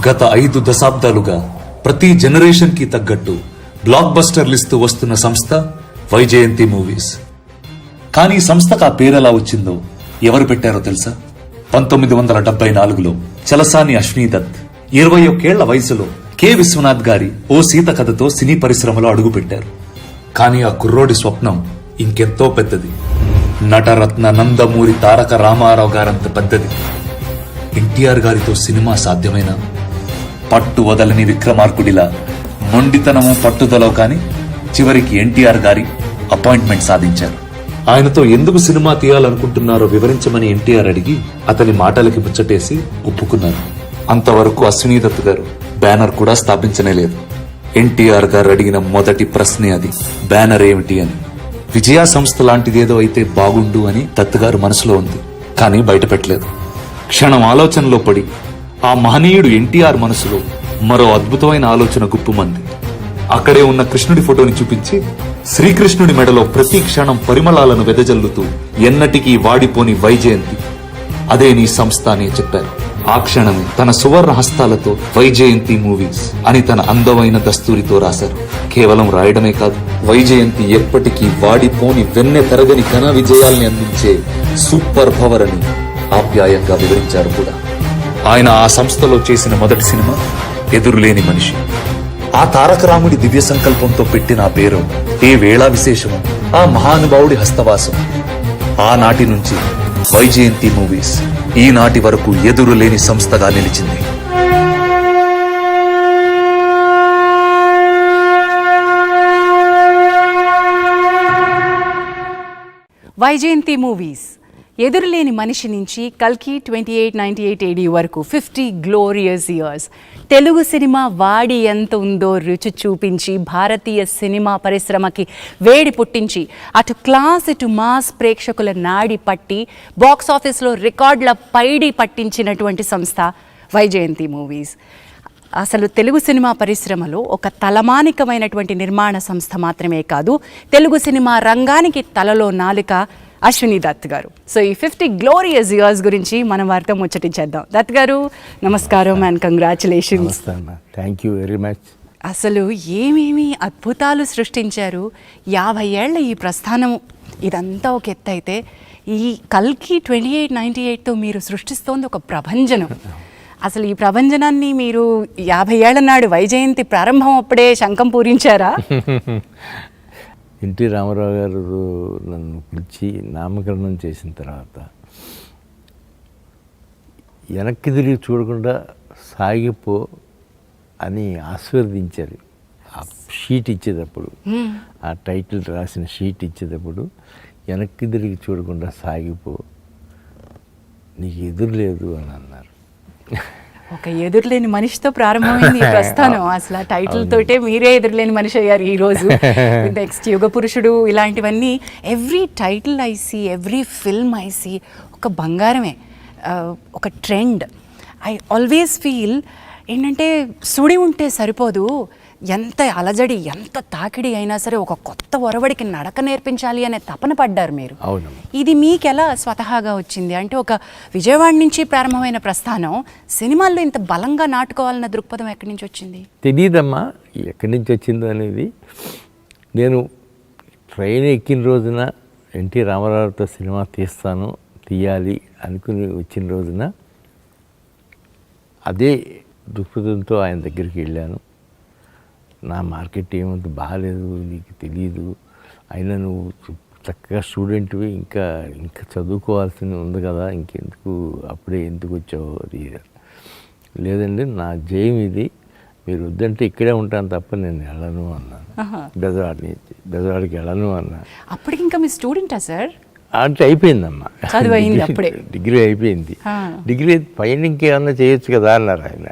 గత 5 దశాబ్దాలుగా ప్రతి జనరేషన్ కి తగ్గట్టు బ్లాక్ బస్టర్లు ఇస్తూ వస్తున్న సంస్థ వైజయంతి మూవీస్. కానీ ఈ సంస్థకు ఆ పేరెలా వచ్చిందో ఎవరు పెట్టారో తెలుసా? 1974లో చలసాని అశ్వనీదత్ 21 ఏళ్ల వయసులో కె విశ్వనాథ్ గారి ఓ సీత కథతో సినీ పరిశ్రమలో అడుగుపెట్టారు. కానీ ఆ కుర్రోడి స్వప్నం ఇంకెంతో పెద్దది. నటరత్న నందమూరి తారక రామారావు గారంత పెద్దది. ఎన్టీఆర్ గారితో సినిమా సాధ్యమేనా? పట్టు వదలని విక్రమార్కుడిలా మొండితనము పట్టుదల కాని చివరికి ఎన్టీఆర్ గారి అపాయింట్మెంట్ సాధించారు. ఆయనతో ఎందుకు సినిమా తీయాలనుకుంటున్నారో వివరించమని ఎన్టీఆర్ అడిగి అతని మాటలకి ముచ్చటేసి ఒప్పుకున్నారు. అంతవరకు అశ్వనీదత్ గారు బ్యానర్ కూడా స్థాపించనే లేదు. ఎన్టీఆర్ గారు అడిగిన మొదటి ప్రశ్నే అది, బ్యానర్ ఏమిటి అని. విజయ సంస్థ లాంటిదేదో అయితే బాగుండు అని దత్ గారు మనసులో ఉంది, కానీ బయట పెట్టలేదు. క్షణం ఆలోచనలో పడి ఆ మహనీయుడు ఎన్టీఆర్ మనసులో మరో అద్భుతమైన ఆలోచన గుప్పుమంది. అక్కడే ఉన్న కృష్ణుడి ఫోటోని చూపించి శ్రీకృష్ణుడి మెడలో ప్రతి క్షణం పరిమళాలను వెదజల్లుతూ ఎన్నటికీ వాడిపోని వైజయంతి, అదే నీ సంస్థ అని చెప్పారు. ఆ క్షణమే తన సువర్ణ హస్తాలతో వైజయంతి మూవీస్ అని తన అందమైన దస్తూరితో రాశారు. కేవలం రాయడమే కాదు, వైజయంతి ఎప్పటికీ వాడిపోని వెన్నె తరగని ఘన విజయాల్ని అందించే సూపర్ పవర్ అని ఆప్యాయంగా వివరించారు కూడా. ఆయన ఆ సంస్థలో చేసిన మొదటి సినిమా ఎదురులేని మనిషి. ఆ తారక రాముడి దివ్య సంకల్పంతో పెట్టిన ఆ పేరు ఏ వేళా విశేషము, ఆ మహానుభావుడి హస్తవాసం. ఆనాటి నుంచి వైజయంతి మూవీస్ ఈనాటి వరకు ఎదురులేని సంస్థగా నిలిచింది. వైజయంతి మూవీస్ ఎదురులేని మనిషి నుంచి కల్కి 2898 AD వరకు 50 గ్లోరియస్ ఇయర్స్ తెలుగు సినిమా వాడి ఎంత ఉందో రుచి చూపించి భారతీయ సినిమా పరిశ్రమకి వేడి పుట్టించి అటు క్లాస్ ఇటు మాస్ ప్రేక్షకుల నాడి పట్టి బాక్స్ ఆఫీస్లో రికార్డుల పైడి పట్టించినటువంటి సంస్థ వైజయంతి మూవీస్. అసలు తెలుగు సినిమా పరిశ్రమలో ఒక తలమానికమైనటువంటి నిర్మాణ సంస్థ మాత్రమే కాదు, తెలుగు సినిమా రంగానికి తలలో నాలుక అశ్వనీదత్ గారు. సో ఈ 50 గ్లోరియస్ ఇయర్స్ గురించి మనం వారితో ముచ్చటించేద్దాం. దత్ గారు నమస్కారం and congratulations. Thank you very much. అసలు ఏమేమి అద్భుతాలు సృష్టించారు. 50 ఏళ్ల ఈ ప్రస్థానం ఇదంతా ఒక ఎత్తు అయితే, ఈ కల్కి 2898తో మీరు సృష్టిస్తోంది ఒక ప్రభంజనం. అసలు ఈ ప్రభంజనాన్ని మీరు 50 ఏళ్ల నాడు వైజయంతి ప్రారంభం అప్పుడే శంఖం పూరించారా? ఎన్టీ రామారావు గారు నన్ను పిలిచి నామకరణం చేసిన తర్వాత వెనక్కి తిరిగి చూడకుండా సాగిపో అని ఆశీర్వదించారు. ఆ షీట్ ఇచ్చేటప్పుడు, ఆ టైటిల్ రాసిన షీట్ ఇచ్చేటప్పుడు వెనక్కి తిరిగి చూడకుండా సాగిపో, నీకు ఎదురు లేదు అని అన్నారు. ఒక ఎదురులేని మనిషితో ప్రారంభమైంది ఈ ప్రస్థానం. అసలు ఆ టైటిల్ తోటే మీరే ఎదురులేని మనిషి అయ్యారు ఈరోజు. నెక్స్ట్ యుగ పురుషుడు ఇలాంటివన్నీ every title I see, every film I see ఒక బంగారమే, ఒక ట్రెండ్. ఐ ఆల్వేస్ ఫీల్ ఏంటంటే సుడి ఉంటే సరిపోదు, ఎంత అలజడి ఎంత తాకిడి అయినా సరే ఒక కొత్త ఒరవడికి నడక నేర్పించాలి అనే తపన పడ్డారు మీరు. ఇది మీకు ఎలా స్వతహాగా వచ్చింది? అంటే ఒక విజయవాడ నుంచి ప్రారంభమైన ప్రస్థానం సినిమాల్లో ఇంత బలంగా నాటుకోవాలన్న దృక్పథం ఎక్కడి నుంచి వచ్చింది? తెలియదమ్మా ఎక్కడి నుంచి వచ్చిందో అనేది. నేను ట్రైన్ ఎక్కిన రోజున ఎన్టీ రామారావుతో సినిమా తీయాలి అనుకుని వచ్చిన రోజున అదే దృక్పథంతో ఆయన దగ్గరికి వెళ్ళాను. నా మార్కెట్ ఏమంత బాగాలేదు, నీకు తెలియదు, అయినా నువ్వు చక్కగా స్టూడెంట్వి, ఇంకా చదువుకోవాల్సింది ఉంది కదా, ఇంకెందుకు అప్పుడే ఎందుకు వచ్చావు? లేదండి నా జయం ఇది, మీరు వద్దంటే ఇక్కడే ఉంటాను తప్ప నేను వెళ్ళను అన్నాను. బెజవాడికి వెళ్ళను అన్నా. అప్పటికి ఇంకా మీ స్టూడెంటా సార్? అంటే అయిపోయిందమ్మా, డిగ్రీ అయిపోయింది. డిగ్రీ పైన ఇంకేమన్నా చేయొచ్చు కదా అన్నారు ఆయన.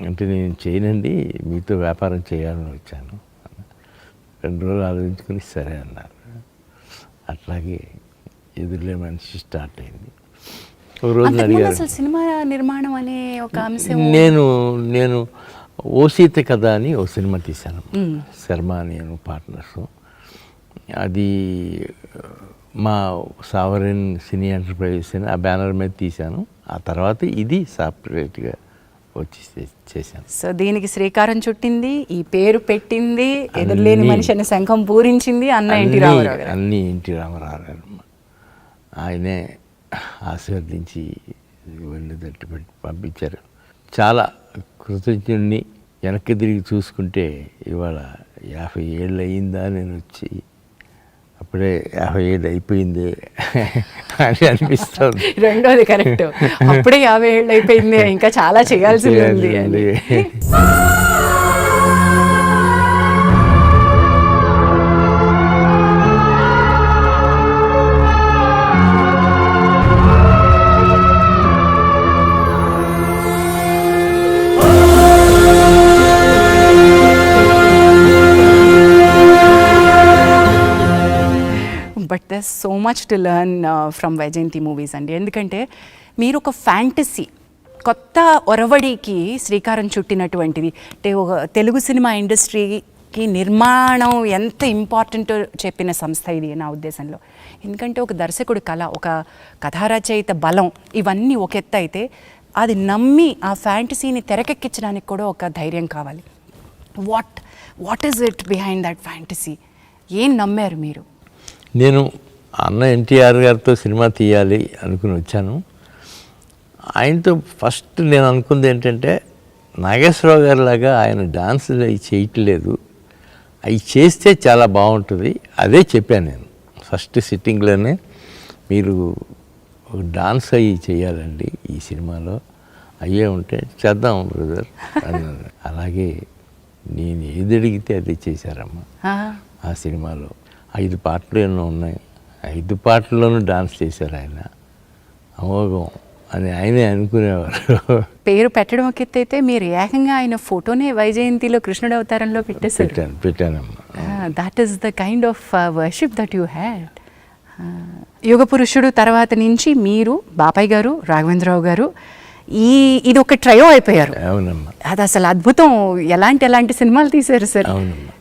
అంటే నేను చేయనండి, మీతో వ్యాపారం చేయాలని వచ్చాను. 2 రోజులు ఆలోచించుకుని సరే అన్నారు. అట్లాగే ఎదురులే మనిషి స్టార్ట్ అయింది. ఒక రోజు అడిగారు, సినిమా నిర్మాణం అనే ఒక అంశం. నేను ఓ సీత కథ అని ఓ సినిమా తీశాను, శర్మ నేను పార్ట్నర్స్. అది మా సావరెన్ సినీ ఎంటర్ప్రైజెస్ అని ఆ బ్యానర్ మీద తీశాను. ఆ తర్వాత ఇది సపరేట్గా వచ్చి చేశాను. సో దీనికి శ్రీకారం చుట్టింది, ఈ పేరు పెట్టింది, ఎదురులేని మనిషి అనే శంఖం పూరించింది ఎన్టీ రామారావు గారు. అన్నీ ఎన్టీ రామారావు గారు. ఆయనే ఆశీర్వదించి వెళ్ళి తట్టి పెట్టి పంపించారు. చాలా కృతజ్ఞుడిని. వెనక్కి తిరిగి చూసుకుంటే ఇవాళ 50 ఏళ్ళు అయిందా నేను వచ్చి, అప్పుడే 50 ఏళ్ళు అయిపోయింది అని అనిపిస్తుంది. రెండోది కరెక్ట్, అప్పుడే 50 ఏళ్ళు అయిపోయింది, ఇంకా చాలా చేయాల్సింది ఉంది అని. But there so much to learn from Vyjayanthi movies అండి. ఎందుకంటే మీరు ఒక ఫ్యాంటసీ కొత్త ఒరవడికి శ్రీకారం చుట్టినటువంటిది. అంటే ఒక తెలుగు సినిమా ఇండస్ట్రీకి నిర్మాణం ఎంత ఇంపార్టెంటో చెప్పిన సంస్థ ఇది నా ఉద్దేశంలో. ఎందుకంటే ఒక దర్శకుడి కళ, ఒక కథారచయిత బలం, ఇవన్నీ ఒక ఎత్తు అయితే అది నమ్మి ఆ ఫ్యాంటసీని తెరకెక్కించడానికి కూడా ఒక ధైర్యం కావాలి. What is it behind that fantasy? ఏం నమ్మారు మీరు? నేను అన్న ఎన్టీఆర్ గారితో సినిమా తీయాలి అనుకుని వచ్చాను. ఆయనతో ఫస్ట్ నేను అనుకుంది ఏంటంటే, నాగేశ్వరరావు గారి లాగా ఆయన డాన్సులు అవి చేయట్లేదు, అవి చేస్తే చాలా బాగుంటుంది. అదే చెప్పాను నేను ఫస్ట్ సిట్టింగ్లోనే, మీరు ఒక డాన్స్ అవి చేయాలండి ఈ సినిమాలో, అయ్యే ఉంటే చేద్దాం బ్రదర్ అన్నాను. అలాగే నేను ఏది అడిగితే అది చేశారమ్మా. ఆ సినిమాలో 5 పాటలు ఎన్నో ఉన్నాయి, 5 పాటల్లోనూ డాన్స్ చేశారు ఆయన. అమోఘం అని ఆయనే అనుకునేవారు. పేరు పెట్టడం ఒక ఎత్తు అయితే మీరు ఏకంగా ఆయన ఫోటోనే వైజయంతిలో కృష్ణుడు అవతారంలో పెట్టేశారు. పెట్టానమ్మా. That is the kind of worship that you had. యుగ పురుషుడు తర్వాత నుంచి మీరు, బాపయ్య గారు, రాఘవేంద్రరావు గారు, ఇది ఒక ట్రయో అయిపోయారు. అవునమ్మా. అది అసలు అద్భుతం. ఎలాంటి సినిమాలు తీశారు సార్. అవునమ్మా.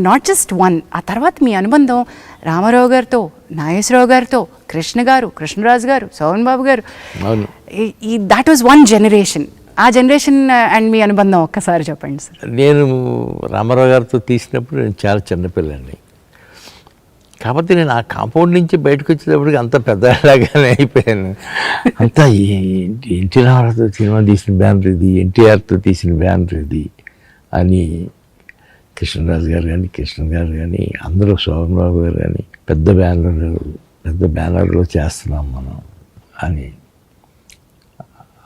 Not just one. ఆ తర్వాత మీ అనుబంధం రామారావు గారితో, నాగేశ్వరరావు గారితో, కృష్ణ గారు, కృష్ణరాజు గారు, సోహన్ బాబు గారు, దాట్ వాజ్ వన్ జనరేషన్. ఆ జనరేషన్ అండ్ మీ అనుబంధం ఒక్కసారి చెప్పండి సార్. నేను రామారావు గారితో తీసినప్పుడు నేను చాలా చిన్నపిల్లండి. కాకపోతే నేను ఆ కాంపౌండ్ నుంచి బయటకు వచ్చేటప్పటికి అంత పెద్దలాగానే అయిపోయాను. అంతా ఎన్టీ రామారావుతో సినిమా తీసిన బ్యానర్ ఇది, ఎన్టీఆర్తో తీసిన బ్యానర్ ఇది అని కృష్ణరాజు గారు కానీ, కృష్ణ గారు కానీ, అందరూ శోభన్ బాబు గారు కానీ, పెద్ద బ్యానర్లో చేస్తున్నాం మనం అని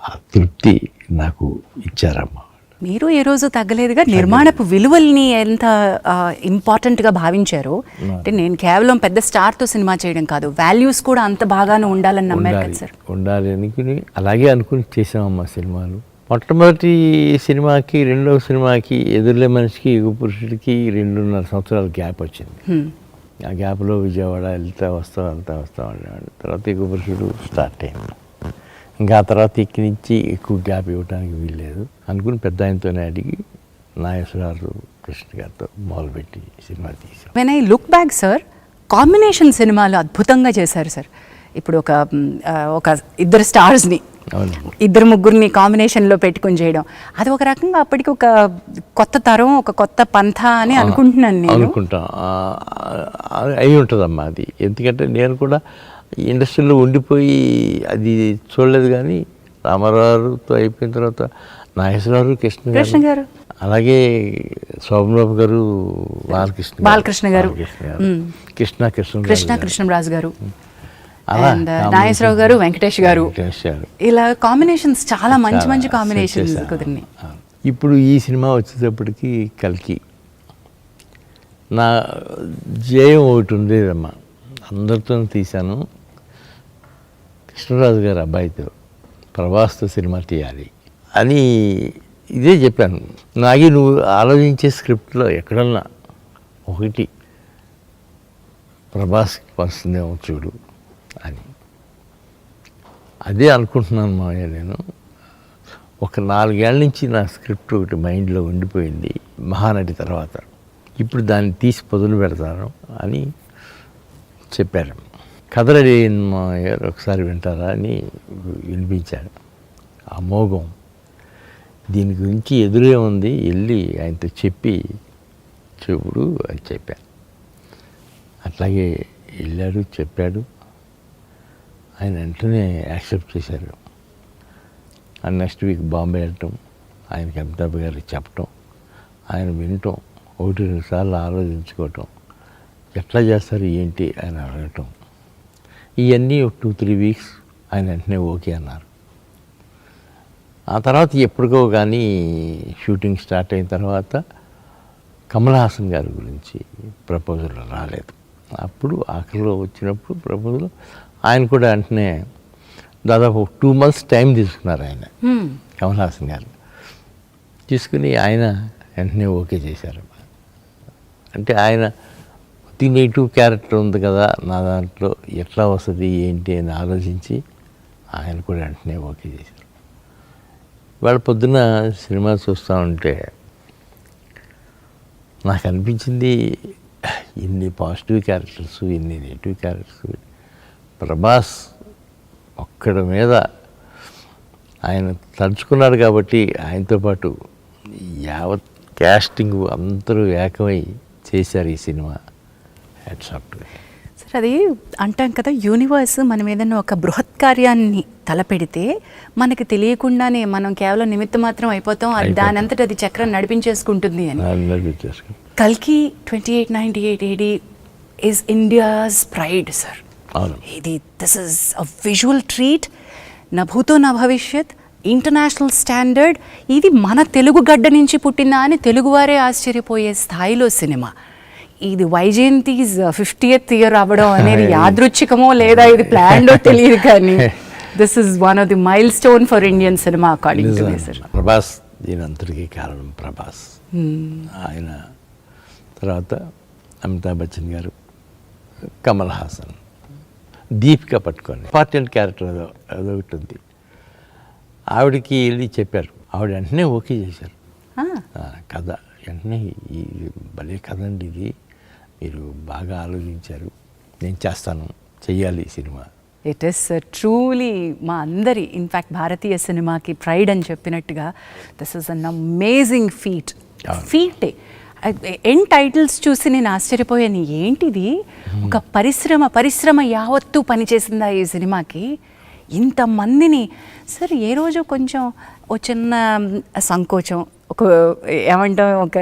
ఆ తృప్తి నాకు ఇచ్చారమ్మా. మీరు ఏ రోజు తగ్గలేదుగా. నిర్మాణపు విలువల్ని ఎంత ఇంపార్టెంట్గా భావించారు. అంటే నేను కేవలం పెద్ద స్టార్తో సినిమా చేయడం కాదు, వాల్యూస్ కూడా అంత బాగానే ఉండాలని నమ్మారు కదా సార్. ఉండాలి అనుకుని అలాగే అనుకుని చేసామమ్మా సినిమాలు. మొట్టమొదటి సినిమాకి, రెండవ సినిమాకి, ఎదురులే మనిషికి, యుగ పురుషుడికి 2.5 సంవత్సరాల గ్యాప్ వచ్చింది. ఆ గ్యాప్లో విజయవాడ వెళ్తా వస్తా ఉండేవాడు. తర్వాత యుగ పురుషుడు స్టార్ట్ అయింది. ఇంకా ఆ తర్వాత ఇక్కడి నుంచి ఎక్కువ గ్యాప్ ఇవ్వడానికి వీల్లేదు అనుకుని పెద్ద ఆయనతోనే అడిగి నాగేశ్వరరావు, కృష్ణ గారితో మొదలుపెట్టి సినిమా తీసాం. When I look back sir, combination సినిమాలు అద్భుతంగా చేశారు సార్. ఇప్పుడు ఒక ఇద్దరు స్టార్స్ని, ఇద్దరు ముగ్గురిని కాంబినేషన్లో పెట్టుకుని చేయడం, అది ఒక రకంగా అప్పటికి ఒక కొత్త తరం, ఒక కొత్త పంథ అని అనుకుంటున్నాను నేను. అనుకుంటాం అయి ఉంటుందమ్మా అది. ఎందుకంటే నేను కూడా ఇండస్ట్రీలో ఉండిపోయి అది చూడలేదు. కానీ రామారావుతో అయిపోయిన తర్వాత నాగేశ్వరరావు, కృష్ణ గారు, అలాగే శోభన్ గారు, బాలకృష్ణ గారు, కృష్ణరాజు గారు, నాగేశ్వరరావు గారు, వెంకటేష్ గారు, ఇలా కాంబినేషన్స్ చాలా మంచి కాంబినేషన్స్ కుదిరినాయి. ఇప్పుడు ఈ సినిమా వచ్చేటప్పటికి కల్కి నా జయం ఒకటి ఉండేదమ్మా. అందరితో తీశాను. కృష్ణరాజు గారు అబ్బాయితో, ప్రభాస్తో సినిమా తీయాలి అని ఇదే చెప్పాను. నాగి నువ్వు ఆలోచించే స్క్రిప్ట్లో ఎక్కడన్నా ఒకటి ప్రభాస్కి వస్తుందేమో చూడు అని. అదే అనుకుంటున్నాను మావయ్య. నేను ఒక 4 ఏళ్ళ నుంచి నా స్క్రిప్ట్ ఒకటి మైండ్లో ఉండిపోయింది మహానటి తర్వాత. ఇప్పుడు దాన్ని తీసి పొదలు పెడతాను అని చెప్పారు. కథలడి మావయ్య ఒకసారి వింటారా అని వినిపించాడు. అమోఘం. దీని గురించి ఎదురే ఉంది, వెళ్ళి ఆయనతో చెప్పి చూడు అని చెప్పాను. అట్లాగే వెళ్ళాడు, చెప్పాడు. ఆయన వెంటనే యాక్సెప్ట్ చేశారు. అండ్ నెక్స్ట్ వీక్ బాంబే వెళ్ళటం, ఆయనకి అమితాబ్ గారికి చెప్పటం, ఆయన వినటం, 1-2 సార్లు ఆలోచించుకోవటం, ఎట్లా చేస్తారు ఏంటి ఆయన అడగటం, ఇవన్నీ ఒక 2-3 వీక్స్ ఆయన వెంటనే ఓకే అన్నారు. ఆ తర్వాత ఎప్పటికో కానీ షూటింగ్ స్టార్ట్ అయిన తర్వాత కమల్ హాసన్ గారి గురించి ప్రపోజల్ రాలేదు. అప్పుడు ఆఖరిలో వచ్చినప్పుడు ప్రపోజల్ ఆయన కూడా వెంటనే దాదాపు 2 months టైం తీసుకున్నారు ఆయన, కమల్ హాసన్ గారు. తీసుకుని ఆయన వెంటనే ఓకే చేశారు. అంటే ఆయన నెగిటివ్ క్యారెక్టర్ ఉంది కదా నా దాంట్లో, ఎట్లా వస్తుంది ఏంటి అని ఆలోచించి ఆయన కూడా వెంటనే ఓకే చేశారు. వాళ్ళ పొద్దున్న సినిమా చూస్తూ ఉంటే నాకు అనిపించింది, ఇన్ని పాజిటివ్ క్యారెక్టర్స్, ఇన్ని నెగిటివ్ క్యారెక్టర్స్, ప్రభాస్ ఒక్కడ మీద ఆయన తలుచుకున్నాడు కాబట్టి ఆయనతో పాటు యావత్ క్యాస్టింగ్ అందరూ ఏకమై చేశారు ఈ cinema. Hats off to. Sir, అది అంటాం కదా, యూనివర్స్ మనం ఏదైనా ఒక బృహత్ కార్యాన్ని తలపెడితే మనకి తెలియకుండానే మనం కేవలం నిమిత్త మాత్రం అయిపోతాం, అది దాని అంతటా అది చక్రం నడిపించేసుకుంటుంది అని. కల్కి 2898 AD is India's pride sir. ఇది this is a visual treat, నా భూతో నా భవిష్యత్, ఇంటర్నేషనల్ స్టాండర్డ్. ఇది మన తెలుగు గడ్డ నుంచి పుట్టిందా అని తెలుగువారే ఆశ్చర్యపోయే స్థాయిలో సినిమా. ఇది వైజయంతిస్ 50th year అవ్వడం అనేది యాదృచ్ఛికమో లేదా ఇది ప్లాన్డో తెలియదు, కానీ this is one of the mile stone for Indian cinema according to me sir. Prabhas దీని అంతటికీ కారణం ప్రభాస్. ఆయన తర్వాత అమితాబ్ బచ్చన్ గారు, కమల్ హాసన్, దీపిక పట్టుకొని ఇంపార్టెంట్ క్యారెక్టర్ అదొకటి ఉంది. ఆవిడకి వెళ్ళి చెప్పారు, ఆవిడ వెంటనే ఓకే చేశారు. కథ వెంటనే ఈ భలే కథ అండి, ఇది మీరు బాగా ఆలోచించారు, నేను చేస్తాను, చెయ్యాలి ఈ సినిమా. ఇట్ ఈస్ ట్రూలీ మా అందరి, ఇన్ఫ్యాక్ట్ భారతీయ సినిమాకి ప్రైడ్ అని చెప్పినట్టుగా దిస్ ఇస్ అన్ అమేజింగ్ ఫీటే. ఎండ్ టైటిల్స్ చూసి నేను ఆశ్చర్యపోయాను, ఏంటిది ఒక పరిశ్రమ యావత్తు పనిచేసిందా ఈ సినిమాకి, ఇంతమందిని. సార్, ఏ రోజు కొంచెం ఓ చిన్న సంకోచం, ఒక ఏమంటాం, ఒక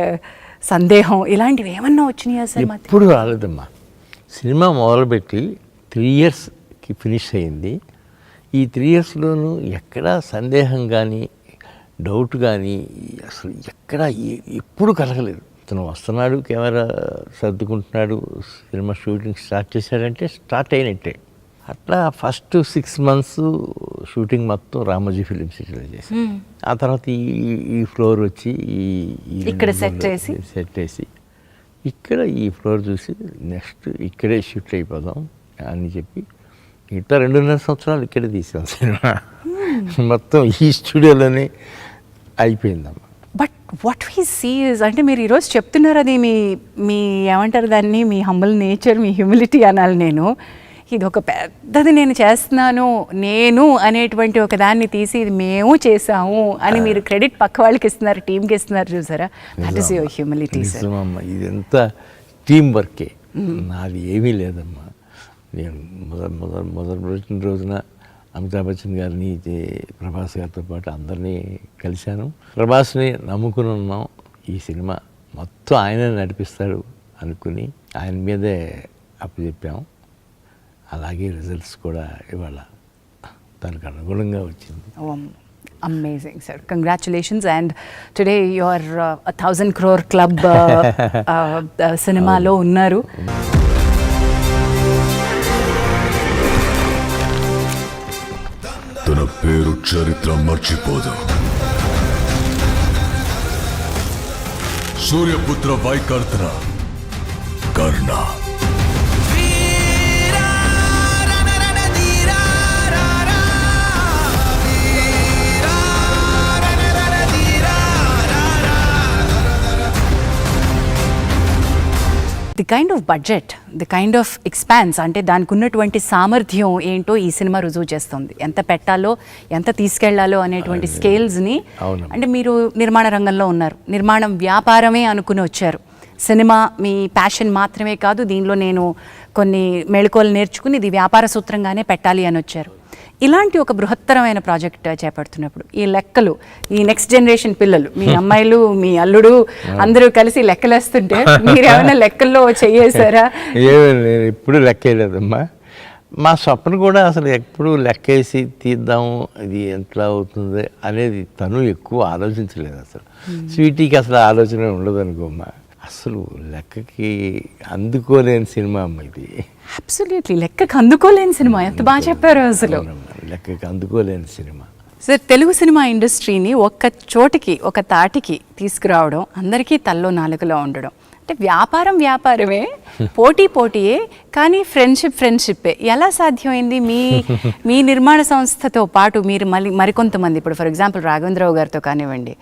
సందేహం, ఇలాంటివి ఏమన్నా వచ్చినాయా సార్? ఎప్పుడు రాలేదమ్మా. సినిమా మొదలుపెట్టి 3 yearsకి ఫినిష్ అయింది. ఈ 3 yearsలోనూ ఎక్కడా సందేహం కానీ డౌట్ కానీ అసలు ఎక్కడా ఎప్పుడు కలగలేదు. అతను వస్తున్నాడు, కెమెరా సర్దుకుంటున్నాడు, సినిమా షూటింగ్ స్టార్ట్ చేశాడంటే స్టార్ట్ అయినట్టే. అట్లా ఫస్ట్ 6 months షూటింగ్ మొత్తం రామోజీ ఫిలిం సిటీలో చేశాను. ఆ తర్వాత ఈ ఫ్లోర్ వచ్చి ఇక్కడ సెట్ వేసి ఇక్కడ ఈ ఫ్లోర్ చూసి నెక్స్ట్ ఇక్కడే షిఫ్ట్ అయిపోదాం అని చెప్పి ఇట్లా 2.5 సంవత్సరాలు ఇక్కడే తీసాం సినిమా. మొత్తం ఈ స్టూడియోలోనే అయిపోయిందమ్మా. But what we see is, అంటే మీరు ఈరోజు చెప్తున్నారు, అది మీ ఏమంటారు దాన్ని, మీ హంబుల్ నేచర్, మీ హ్యూమిలిటీ అనాలి. నేను ఇది ఒక పెద్దది నేను చేస్తున్నాను నేను అనేటువంటి ఒక దాన్ని తీసి ఇది మేము చేసాము అని మీరు క్రెడిట్ పక్క వాళ్ళకి ఇస్తున్నారు, టీంకి ఇస్తున్నారు, చూసారా? That is your humility sir. ఇదంతా టీం వర్కే, నాది ఏమీ లేదమ్మా. నేను మొదటి రోజున అమితాబ్ బచ్చన్ గారిని, ప్రభాస్ గారితో పాటు అందరినీ కలిశాను. ప్రభాస్ని నమ్ముకుని ఉన్నాం, ఈ సినిమా మొత్తం ఆయనే నడిపిస్తాడు అనుకుని ఆయన మీదే అప్పచెప్పాము. అలాగే రిజల్ట్స్ కూడా ఇవాళ దానికి అనుగుణంగా వచ్చింది. Amazing sir, congratulations. And today your 1000 crore club సినిమాలో ఉన్నారు. తన పేరు చరిత్ర మర్చిపోదు. సూర్యపుత్ర వైకర్త్ర Karna. The kind of budget, the kind of expanse, అంటే దానికి ఉన్నటువంటి సామర్థ్యం ఏంటో ఈ సినిమా రుజువు చేస్తుంది. ఎంత పెట్టాలో, ఎంత తీసుకెళ్లాలో అనేటువంటి స్కేల్స్ని. అంటే మీరు నిర్మాణ రంగంలో ఉన్నారు, నిర్మాణం వ్యాపారమే అనుకుని వచ్చారు. సినిమా మీ ప్యాషన్ మాత్రమే కాదు, దీనిలో నేను కొన్ని మెళకువలు నేర్చుకుని ఇది వ్యాపార సూత్రంగానే పెట్టాలి అని వచ్చారు. ఇలాంటి ఒక బృహత్తరమైన ప్రాజెక్ట్ చేపడుతున్నప్పుడు ఈ లెక్కలు, ఈ నెక్స్ట్ జనరేషన్ పిల్లలు, మీ అమ్మాయిలు, మీ అల్లుడు అందరూ కలిసి లెక్కలేస్తుంటే మీరు ఏమైనా లెక్కల్లో చెయ్యేశారా? నేను ఎప్పుడు లెక్కేయలేదమ్మా. మా స్వప్న కూడా అసలు ఎప్పుడు లెక్కేసి తీద్దాము, ఇది ఎట్లా అవుతుంది అనేది తను ఎక్కువ ఆలోచించలేదు. అసలు స్వీటీకి అసలు ఆలోచన ఉండదు అనుకోమ్మా. అసలు లెక్కకి అందుకోలేని సినిమా అమ్మ ఇది. అబ్సల్యూట్లీ లెక్కకి అందుకోలేని సినిమా. ఎంత బాగా చెప్పారు అసలు. లెక్కకి అందుకోలేని సినిమా. సార్, తెలుగు సినిమా ఇండస్ట్రీని ఒక్క చోటికి, ఒక తాటికి తీసుకురావడం, అందరికీ తల్లో నాలుగులో ఉండడం, అంటే వ్యాపారం వ్యాపారమే, పోటీ పోటీయే, కానీ ఫ్రెండ్షిప్పే. ఎలా సాధ్యమైంది? మీ నిర్మాణ సంస్థతో పాటు మీరు మరికొంతమంది, ఇప్పుడు ఫర్ ఎగ్జాంపుల్ రాఘవేంద్రరావు గారితో కానివ్వండి,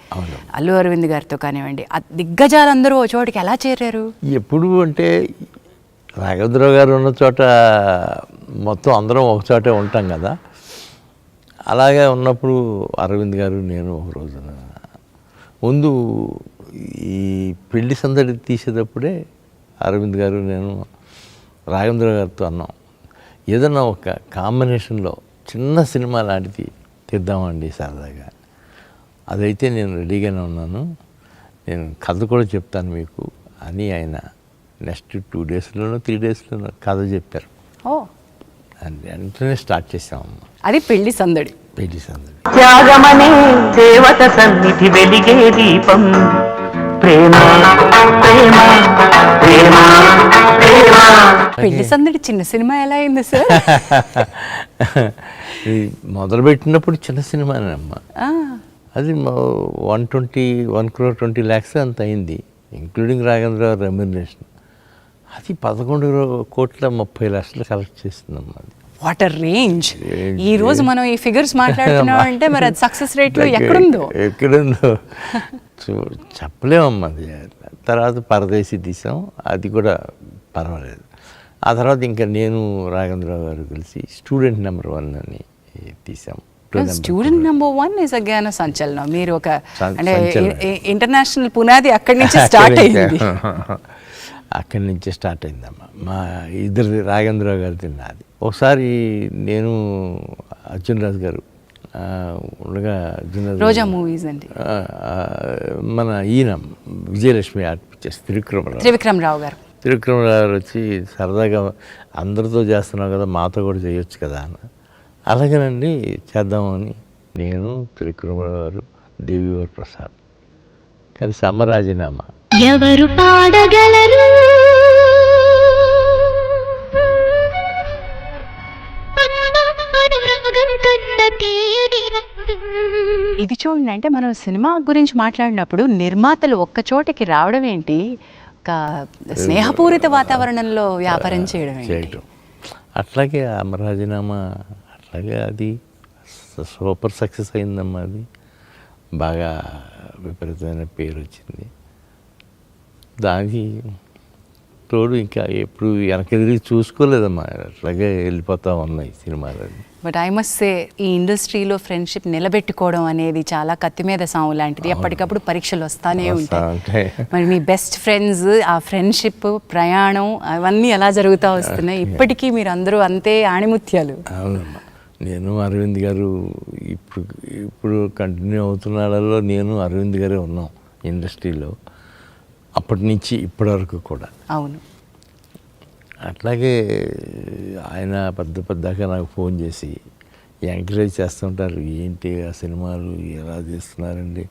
అల్లు అరవింద్ గారితో కానివ్వండి, ఆ దిగ్గజాలందరూ ఓ చోటికి ఎలా చేరారు? ఎప్పుడు అంటే రాఘవేంద్రరావు గారు ఉన్న చోట మొత్తం అందరం ఒక చోటే ఉంటాం కదా. అలాగే ఉన్నప్పుడు అరవింద్ గారు, నేను ఒక రోజున ముందు ఈ పెళ్లి సందడి తీసేటప్పుడే అరవింద్ గారు, నేను రాఘవేంద్ర గారితో అన్నాం, ఏదన్నా ఒక కాంబినేషన్లో చిన్న సినిమా లాంటిది తీద్దామండి సరదాగా. అదైతే నేను రెడీగానే ఉన్నాను, నేను కథ కూడా చెప్తాను మీకు అని ఆయన నెక్స్ట్ 2 డేస్లోనో 3 డేస్లోనో కథ చెప్పారు. వెంటనే స్టార్ట్ చేసామమ్మ. అది పెళ్లి సందడి. పెళ్లి సందడి. త్యాగమనే దేవత సన్నిధి వెలిగే దీపం, ప్రేమ ప్రేమ ప్రేమ ప్రేమ. పెళ్లి సందడి చిన్న సినిమా ఎలా అయింది సార్? మొదలుపెట్టినప్పుడు చిన్న సినిమానేమ్మా. అది 1 crore 20 lakhs అంత అయింది, ఇంక్లూడింగ్ రాఘవేంద్ర రెమ్యునరేషన్. అది 11,30,00,000 కలెక్ట్ చేస్తుందమ్మా. అది వాట్ అ రేంజ్! ఈ రోజు మనం ఈ ఫిగర్స్ మాట్లాడుతున్నాం అంటే మరి అది సక్సెస్ రేట్లో ఎక్కడుందో చెప్పలేమమ్మా. అది తర్వాత పరదేశీ తీసాం, అది కూడా పర్వాలేదు. ఆ తర్వాత ఇంకా నేను రాఘవేంద్రరావు గారు కలిసి స్టూడెంట్ నెంబర్ 1 అని తీసాం. స్టూడెంట్ నెంబర్ 1 ఇస్ అగైన్ సంచలనం. మీరు ఒక అంటే ఇంటర్నేషనల్ పునాది అక్కడి నుంచి స్టార్ట్ అయింది. అక్కడి నుంచే స్టార్ట్ అయిందమ్మా. మా ఇద్దరిది, రాఘవేంద్రరావు గారిది నాది. ఒకసారి నేను అర్జున్ రాజు గారు ఉండగా, రోజా మూవీస్ అండి, మన ఈయన విజయలక్ష్మి ఆర్ట్ పిక్చర్స్ త్రివిక్రమరావు గారు వచ్చి సరదాగా అందరితో చేస్తున్నావు కదా, మాతో కూడా చేయొచ్చు కదా అని. అలాగేనండి చేద్దామని నేను, త్రివిక్రమరావు గారు, దేవివర్ ప్రసాద్ కలిసి అమ్మ రాజీనామా. ఎవరు పాడగలరు ఇది చూడండి. అంటే మనం సినిమా గురించి మాట్లాడినప్పుడు నిర్మాతలు ఒక్క చోటికి రావడం ఏంటి, ఒక స్నేహపూరిత వాతావరణంలో వ్యాపారం చేయడం ఏంటి? అట్లాగే అమ్మ రాజీనామా అట్లాగే అది సూపర్ సక్సెస్ అయిందమ్మా. అది బాగా విపరీతమైన పేరు వచ్చింది. దానికి తోడు ఇంకా ఎప్పుడు వెనకెదిరి చూసుకోలేదమ్మా, అట్లాగే వెళ్ళిపోతా ఉన్నాయి సినిమాలు. బట్ ఐ మస్ట్ సే, ఈ ఇండస్ట్రీలో ఫ్రెండ్షిప్ నిలబెట్టుకోవడం అనేది చాలా కత్తి మీద సాము లాంటిది. ఎప్పటికప్పుడు పరీక్షలు వస్తానే ఉంటాయి. మరి మీ బెస్ట్ ఫ్రెండ్స్, ఆ ఫ్రెండ్షిప్, ప్రయాణం, అవన్నీ ఎలా జరుగుతూ వస్తున్నాయి ఇప్పటికీ? మీరు అందరూ అంతే ఆణిముత్యాలు. అవునమ్మా. నేను అరవింద్ గారు ఇప్పుడు కంటిన్యూ అవుతున్నాళ్ళలో నేను అరవింద్ గారే ఉన్నాం ఇండస్ట్రీలో, అప్పటి నుంచి ఇప్పటి వరకు కూడా. అవును. అట్లాగే ఆయన పెద్దగా నాకు ఫోన్ చేసి ఎంకరేజ్ చేస్తుంటారు. ఏంటి ఆ సినిమాలు ఎలా తీస్తున్నారండి,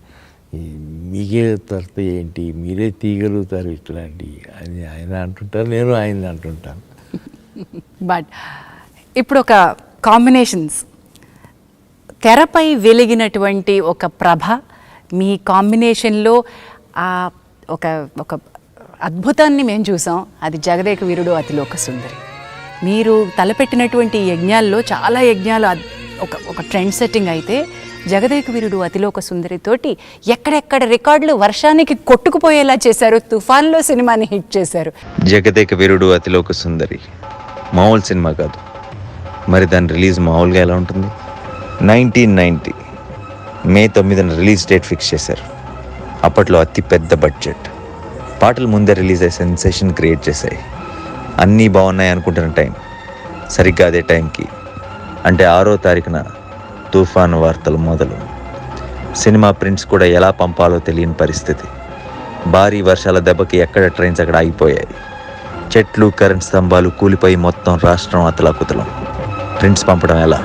మీకే తరత ఏంటి, మీరే తీయగలుగుతారు ఇట్లాంటి అని ఆయన అంటుంటారు, నేను ఆయన అంటుంటాను. బట్ ఇప్పుడు ఒక కాంబినేషన్స్, తెరపై వెలిగినటువంటి ఒక ప్రభ మీ కాంబినేషన్లో ఒక ఒక అద్భుతాన్ని మేము చూసాం. అది జగదేక వీరుడు అతిలోక సుందరి. మీరు తలపెట్టినటువంటి యజ్ఞాల్లో చాలా యజ్ఞాలు ఒక ట్రెండ్ సెట్టింగ్ అయితే, జగదేక వీరుడు అతిలోక సుందరితోటి ఎక్కడెక్కడ రికార్డులు వర్షానికి కొట్టుకుపోయేలా చేశారు. తుఫాన్లో సినిమాని హిట్ చేశారు. జగదేక వీరుడు అతిలోక సుందరి మామూలు సినిమా కాదు. మరి దాని రిలీజ్ మామూలుగా ఎలా ఉంటుంది? 1990 మే 9న రిలీజ్ డేట్ ఫిక్స్ చేశారు. అప్పట్లో అతి పెద్ద బడ్జెట్. పాటలు ముందే రిలీజ్ అయ్యి సెన్సేషన్ క్రియేట్ చేశాయి. అన్నీ బాగున్నాయి అనుకుంటున్న టైం, సరిగ్గా అదే టైంకి అంటే 6వ తారీఖున తుఫాను వార్తలు మొదలు. సినిమా ప్రింట్స్ కూడా ఎలా పంపాలో తెలియని పరిస్థితి. భారీ వర్షాల దెబ్బకి ఎక్కడ ట్రైన్స్ అక్కడ ఆగిపోయాయి. చెట్లు, కరెంట్ స్తంభాలు కూలిపోయి మొత్తం రాష్ట్రం అతలాకుతలం. ప్రింట్స్ పంపడం ఎలా?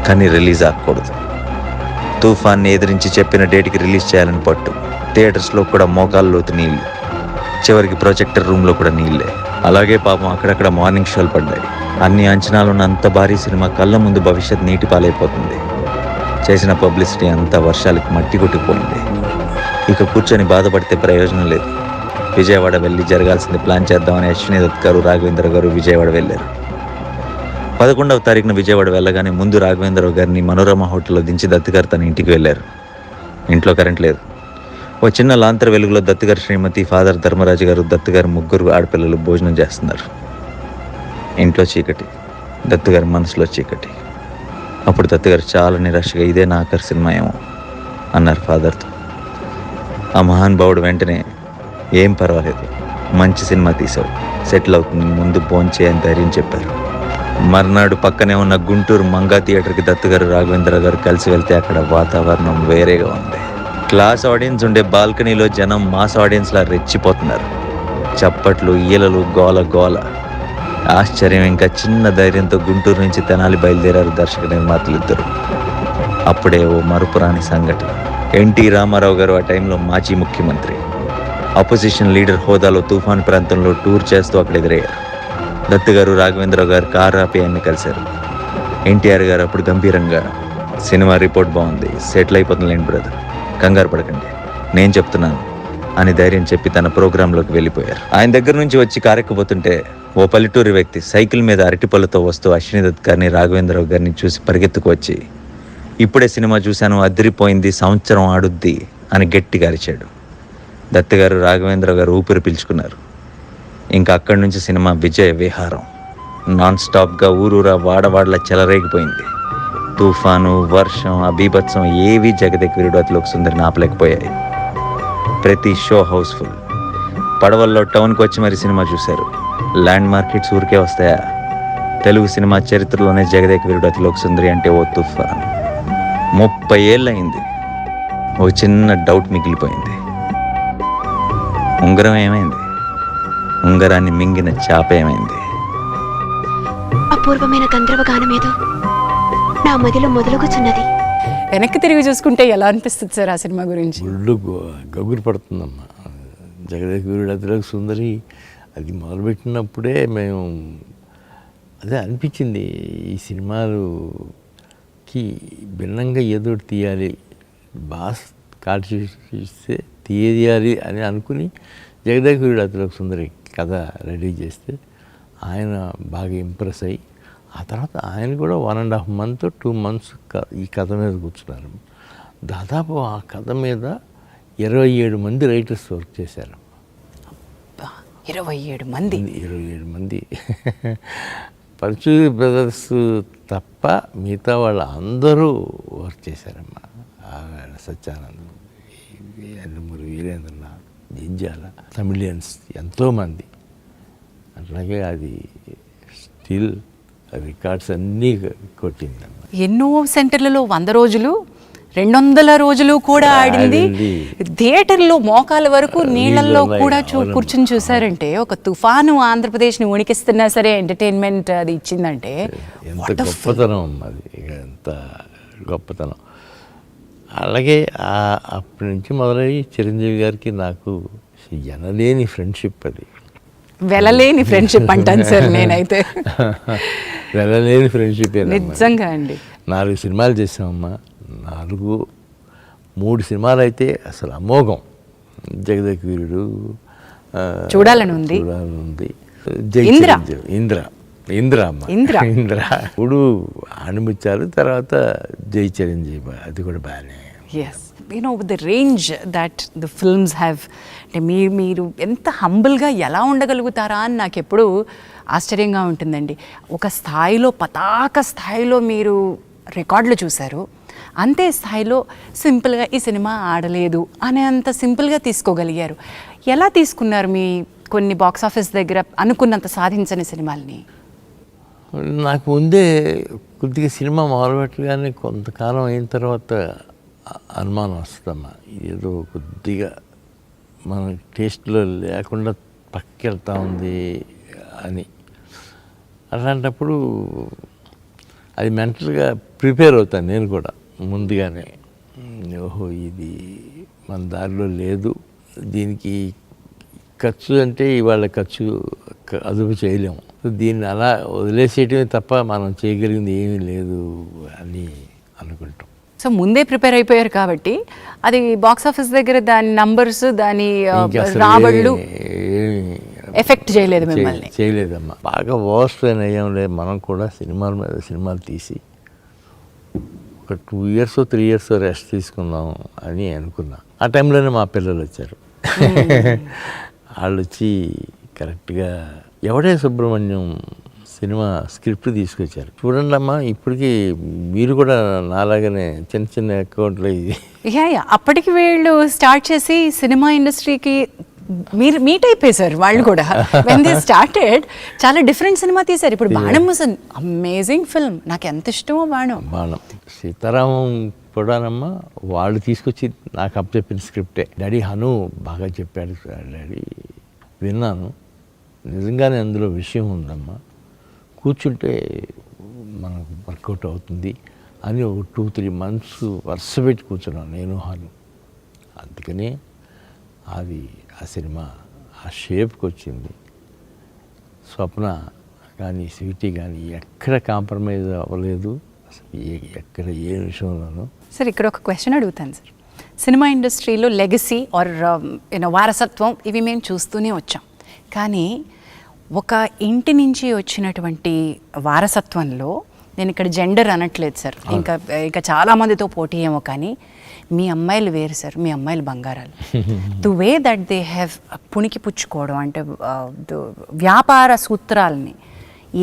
కానీ రిలీజ్ అవ్వకూడదు. తుఫాన్ని ఎదిరించి చెప్పిన డేట్కి రిలీజ్ చేయాలని పట్టు. థియేటర్స్లో కూడా మోకాల్లోతు నీళ్ళు. చివరికి ప్రొజెక్టర్ రూమ్లో కూడా నీళ్ళే. అలాగే పాపం అక్కడక్కడ మార్నింగ్ షోలు పడ్డాయి. అన్ని అంచనాలున్న అంత భారీ సినిమా కళ్ళ ముందు భవిష్యత్ నీటి పాలైపోతుంది. చేసిన పబ్లిసిటీ అంతా వర్షాలకి మట్టి కొట్టుకుపోయింది. ఇక కూర్చొని బాధపడితే ప్రయోజనం లేదు. విజయవాడ వెళ్ళి జరగాల్సింది ప్లాన్ చేద్దామని అశ్విని దత్ గారు, రాఘవేంద్ర గారు విజయవాడ వెళ్ళారు. 11వ తారీఖున విజయవాడ వెళ్ళగానే ముందు రాఘవేంద్రరావు గారిని మనోరమ హోటల్లో దించి దత్ గారు తన ఇంటికి వెళ్ళారు. ఇంట్లో కరెంట్ లేదు. ఓ చిన్న లాంతర వెలుగులో దత్ గారు, శ్రీమతి, ఫాదర్ ధర్మరాజు గారు, దత్ గారు ముగ్గురు ఆడపిల్లలు భోజనం చేస్తున్నారు. ఇంట్లో చీకటి, దత్ గారి మనసులో చీకటి. అప్పుడు దత్ గారు చాలా నిరాశగా, ఇదే నా ఆఖరి సినిమా ఏమో అన్నారు ఫాదర్తో. ఆ మహానుభావుడు వెంటనే, ఏం పర్వాలేదు, మంచి సినిమా తీసావు, సెటిల్ అవుతుంది, ముందు భోంచే అని ధైర్యం చెప్పారు. మర్నాడు పక్కనే ఉన్న గుంటూరు మంగా థియేటర్కి దత్ గారు, రాఘవేంద్ర గారు కలిసి వెళ్తే అక్కడ వాతావరణం వేరేగా ఉంది. క్లాస్ ఆడియన్స్ ఉండే బాల్కనీలో జనం మాస్ ఆడియన్స్లా రెచ్చిపోతున్నారు. చప్పట్లు, ఈలలు, గోల గోల. ఆశ్చర్యం ఇంకా చిన్న ధైర్యంతో గుంటూరు నుంచి తెనాలి బయలుదేరారు దర్శక నిర్మాతలు ఇద్దరు. అప్పుడే ఓ మరుపురాని సంఘటన. ఎన్టీ రామారావు గారు ఆ టైంలో మాజీ ముఖ్యమంత్రి, అపోజిషన్ లీడర్ హోదాలో తుఫాన్ ప్రాంతంలో టూర్ చేస్తూ అక్కడ ఎదురయ్యారు. దత్ గారు, రాఘవేంద్రరావు గారు కారు ఆపి ఆయన్ని కలిశారు. ఎన్టీఆర్ గారు అప్పుడు గంభీరంగా, సినిమా రిపోర్ట్ బాగుంది, సెటిల్ అయిపోతుందిలేండి బ్రదర్, కంగారు పడకండి, నేను చెప్తున్నాను అని ధైర్యం చెప్పి తన ప్రోగ్రాంలోకి వెళ్ళిపోయారు. ఆయన దగ్గర నుంచి వచ్చి కారెక్కిపోతుంటే ఓ పల్లెటూరి వ్యక్తి సైకిల్ మీద అరటిపళ్ళతో వస్తూ అశ్విని దత్ గారిని, రాఘవేంద్రరావు గారిని చూసి పరిగెత్తుకు వచ్చి, ఇప్పుడే సినిమా చూశాను, అదిరిపోయింది, సంవత్సరం ఆడుద్ది అని గట్టిగా అరిచాడు. దత్ గారు, రాఘవేంద్రరావు గారు ఊపిరి పీల్చుకున్నారు. ఇంకా అక్కడి నుంచి సినిమా విజయ విహారం. నాన్ స్టాప్గా ఊరూరా వాడవాడలా చెలరేగిపోయింది. తుఫాను, వర్షం, అబీభత్సం ఏవీ జగదేక వీరుడు అతిలోక సుందరిని ఆపలేకపోయాయి. ప్రతి షో హౌస్ఫుల్. పడవల్లో టౌన్కి వచ్చి మరి సినిమా చూశారు. ల్యాండ్ మార్కెట్స్ ఊరికే వస్తాయా? తెలుగు సినిమా చరిత్రలోనే జగదేక వీరుడు అతిలోక సుందరి అంటే ఓ తుఫాన్. 30 ఏళ్ళయింది. ఓ చిన్న డౌట్ మిగిలిపోయింది. ఉంగరం ఏమైంది? ఉంగరాన్ని మింగిన చేప ఏమైంది? అపూర్వమైన గంధర్వగానమేదో నా మదిలో మొదలుగుచున్నది. వెనక్కి తిరిగి చూసుకుంటే ఎలా అనిపిస్తుంది సార్ ఆ సినిమా గురించి? ఒళ్ళు గగురు పడుతుందమ్మా. జగదేక వీరుడు అతిలోక సుందరి అది మొదలుపెట్టినప్పుడే మేము అదే అనిపించింది, ఈ సినిమాలుకి భిన్నంగా ఏదో తీయాలి, బాస్ కాల్చిస్తే తీయాలి అని అనుకుని జగదేక వీరుడు అతిలోక సుందరి కథ రెడీ చేస్తే ఆయన బాగా ఇంప్రెస్ అయ్యి, ఆ తర్వాత ఆయన కూడా 1.5 month 2 months ఈ కథ మీద కూర్చున్నారు. దాదాపు ఆ కథ మీద 27 మంది రైటర్స్ వర్క్ చేశారు. 27 మంది 27 మంది పరచూరి బ్రదర్స్ తప్ప మిగతా వాళ్ళు అందరూ వర్క్ చేశారమ్మా. సత్యానందం, అల్లమూరి వీరేంద్రనాథ్, జింజాల, తమిళియన్స్ ఎంతోమంది. అట్లాగే అది స్టిల్ రికార్డ్స్ అన్నీ కొట్టిందమ్మా. ఎన్నో సెంటర్లలో 100 రోజులు 200 రోజులు కూడా ఆడింది. థియేటర్లో మోకాల వరకు నీళ్ళల్లో కూడా కూర్చుని చూసారంటే, ఒక తుఫాను ఆంధ్రప్రదేశ్ని వణికిస్తున్నా సరే ఎంటర్టైన్మెంట్ అది ఇచ్చిందంటే ఎంత గొప్పతనం అది, ఎంత గొప్పతనం. అలాగే అప్పటి నుంచి మొదలయ్యి చిరంజీవి గారికి నాకు ఎనలేని ఫ్రెండ్షిప్, అది వెళ్ళలేని ఫ్రెండ్షిప్ అంటాను సార్ నేనైతే. వెళ్ళలేని ఫ్రెండ్షిప్ నిజంగా అండి. 4 సినిమాలు చేసామమ్మా. 3 సినిమాలు అయితే అసలు అమోఘం. జగదేక వీరుడు చూడాలని ఉంది, ఇంద్ర ఇంద్ర అమ్మ ఇంద్ర. ఇంద్ర ఇప్పుడు ఆణిముత్యాలు, తర్వాత జై చిరంజీవి, అది కూడా బాగానే. Yes the range that the films have, అంటే మీరు ఎంత హంబుల్గా ఎలా ఉండగలుగుతారా అని నాకు ఎప్పుడూ ఆశ్చర్యంగా ఉంటుందండి. ఒక స్థాయిలో, పతాక స్థాయిలో మీరు రికార్డులు చూశారు, అంతే స్థాయిలో సింపుల్గా ఈ సినిమా ఆడలేదు అనే అంత సింపుల్గా తీసుకోగలిగారు. ఎలా తీసుకున్నారు మీ కొన్ని బాక్స్ ఆఫీస్ దగ్గర అనుకున్నంత సాధించని సినిమాల్ని? నాకు ముందే కొద్దిగా సినిమా మొదలుపెట్టగానే కొంతకాలం అయిన తర్వాత అనుమానం వస్తుందమ్మా, ఏదో కొద్దిగా మన టేస్ట్లో లేకుండా పక్కకి వెళ్తా ఉంది అని. అలాంటప్పుడు అది మెంటల్గా ప్రిపేర్ అవుతాను నేను కూడా ముందుగానే. ఓహో, ఇది మన దారిలో లేదు, దీనికి ఖర్చు అంటే ఇవాళ ఖర్చు అదుపు చేయలేము, దీన్ని అలా వదిలేసేయటమే తప్ప మనం చేయగలిగింది ఏమీ లేదు అని అనుకుంటాం. సో ముందే ప్రిపేర్ అయిపోయారు కాబట్టి అది బాక్స్ ఆఫీస్ దగ్గర దాని నంబర్స్, దాని రాబడులు ఎఫెక్ట్ చేయలేదు మిమ్మల్ని? చేయలేదమ్మా. బాగా వర్స్ట్ అయిన అయ్యాంలే, మనం కూడా సినిమాల మీద సినిమాలు తీసి ఒక 2 years 3 years రెస్ట్ తీసుకుందాం అని అనుకున్నా. ఆ టైంలోనే మా పిల్లలు వచ్చారు. వాళ్ళు వచ్చి కరెక్ట్గా ఎవడే సుబ్రహ్మణ్యం సినిమా స్క్రిప్ట్ తీసుకొచ్చారు. చూడండి అమ్మా, ఇప్పటికీ మీరు కూడా నాలాగానే చిన్న చిన్న అకౌంట్లో ఇది. అప్పటికి వీళ్ళు స్టార్ట్ చేసి సినిమా ఇండస్ట్రీకి మీరు మీట్ అయిపోయారు వాళ్ళు కూడా. వెన్ దే స్టార్టెడ్ చాలా డిఫరెంట్ సినిమా తీశారు. ఇప్పుడు బాణం వాజ్ అన్ అమేజింగ్ ఫిల్మ్, నాకు ఎంత ఇష్టమో బాణం. సీతారామం కూడానమ్మా వాళ్ళు తీసుకొచ్చి నాకు అప్పచెప్పిన స్క్రిప్టే. డాడీ హను బాగా చెప్పాడు సార్, డాడీ విన్నాను, నిజంగానే అందులో విషయం ఉందమ్మా, కూర్చుంటే మనకు వర్కౌట్ అవుతుంది అని ఒక 2-3 months వరుస పెట్టి కూర్చున్నాను నేను హను. అందుకనే అది ఆ సినిమా ఆ షేప్కి వచ్చింది. స్వప్న కానీ స్వీటీ కానీ ఎక్కడ కాంప్రమైజ్ అవ్వలేదు అసలు, ఎక్కడ ఏ విషయంలోనూ. సార్ ఇక్కడ ఒక క్వశ్చన్ అడుగుతాను సార్. సినిమా ఇండస్ట్రీలో లెగసీ ఆర్ వారసత్వం ఇవి మేము చూస్తూనే వచ్చాం, కానీ ఒక ఇంటి నుంచి వచ్చినటువంటి వారసత్వంలో, నేను ఇక్కడ జెండర్ అనట్లేదు సార్, ఇంకా చాలామందితో పోటీ ఏమో, కానీ మీ అమ్మాయిలు వేరు సార్, మీ అమ్మాయిలు బంగారాలు. The way that they have పుణికి పుచ్చుకోవడం, అంటే వ్యాపార సూత్రాలని,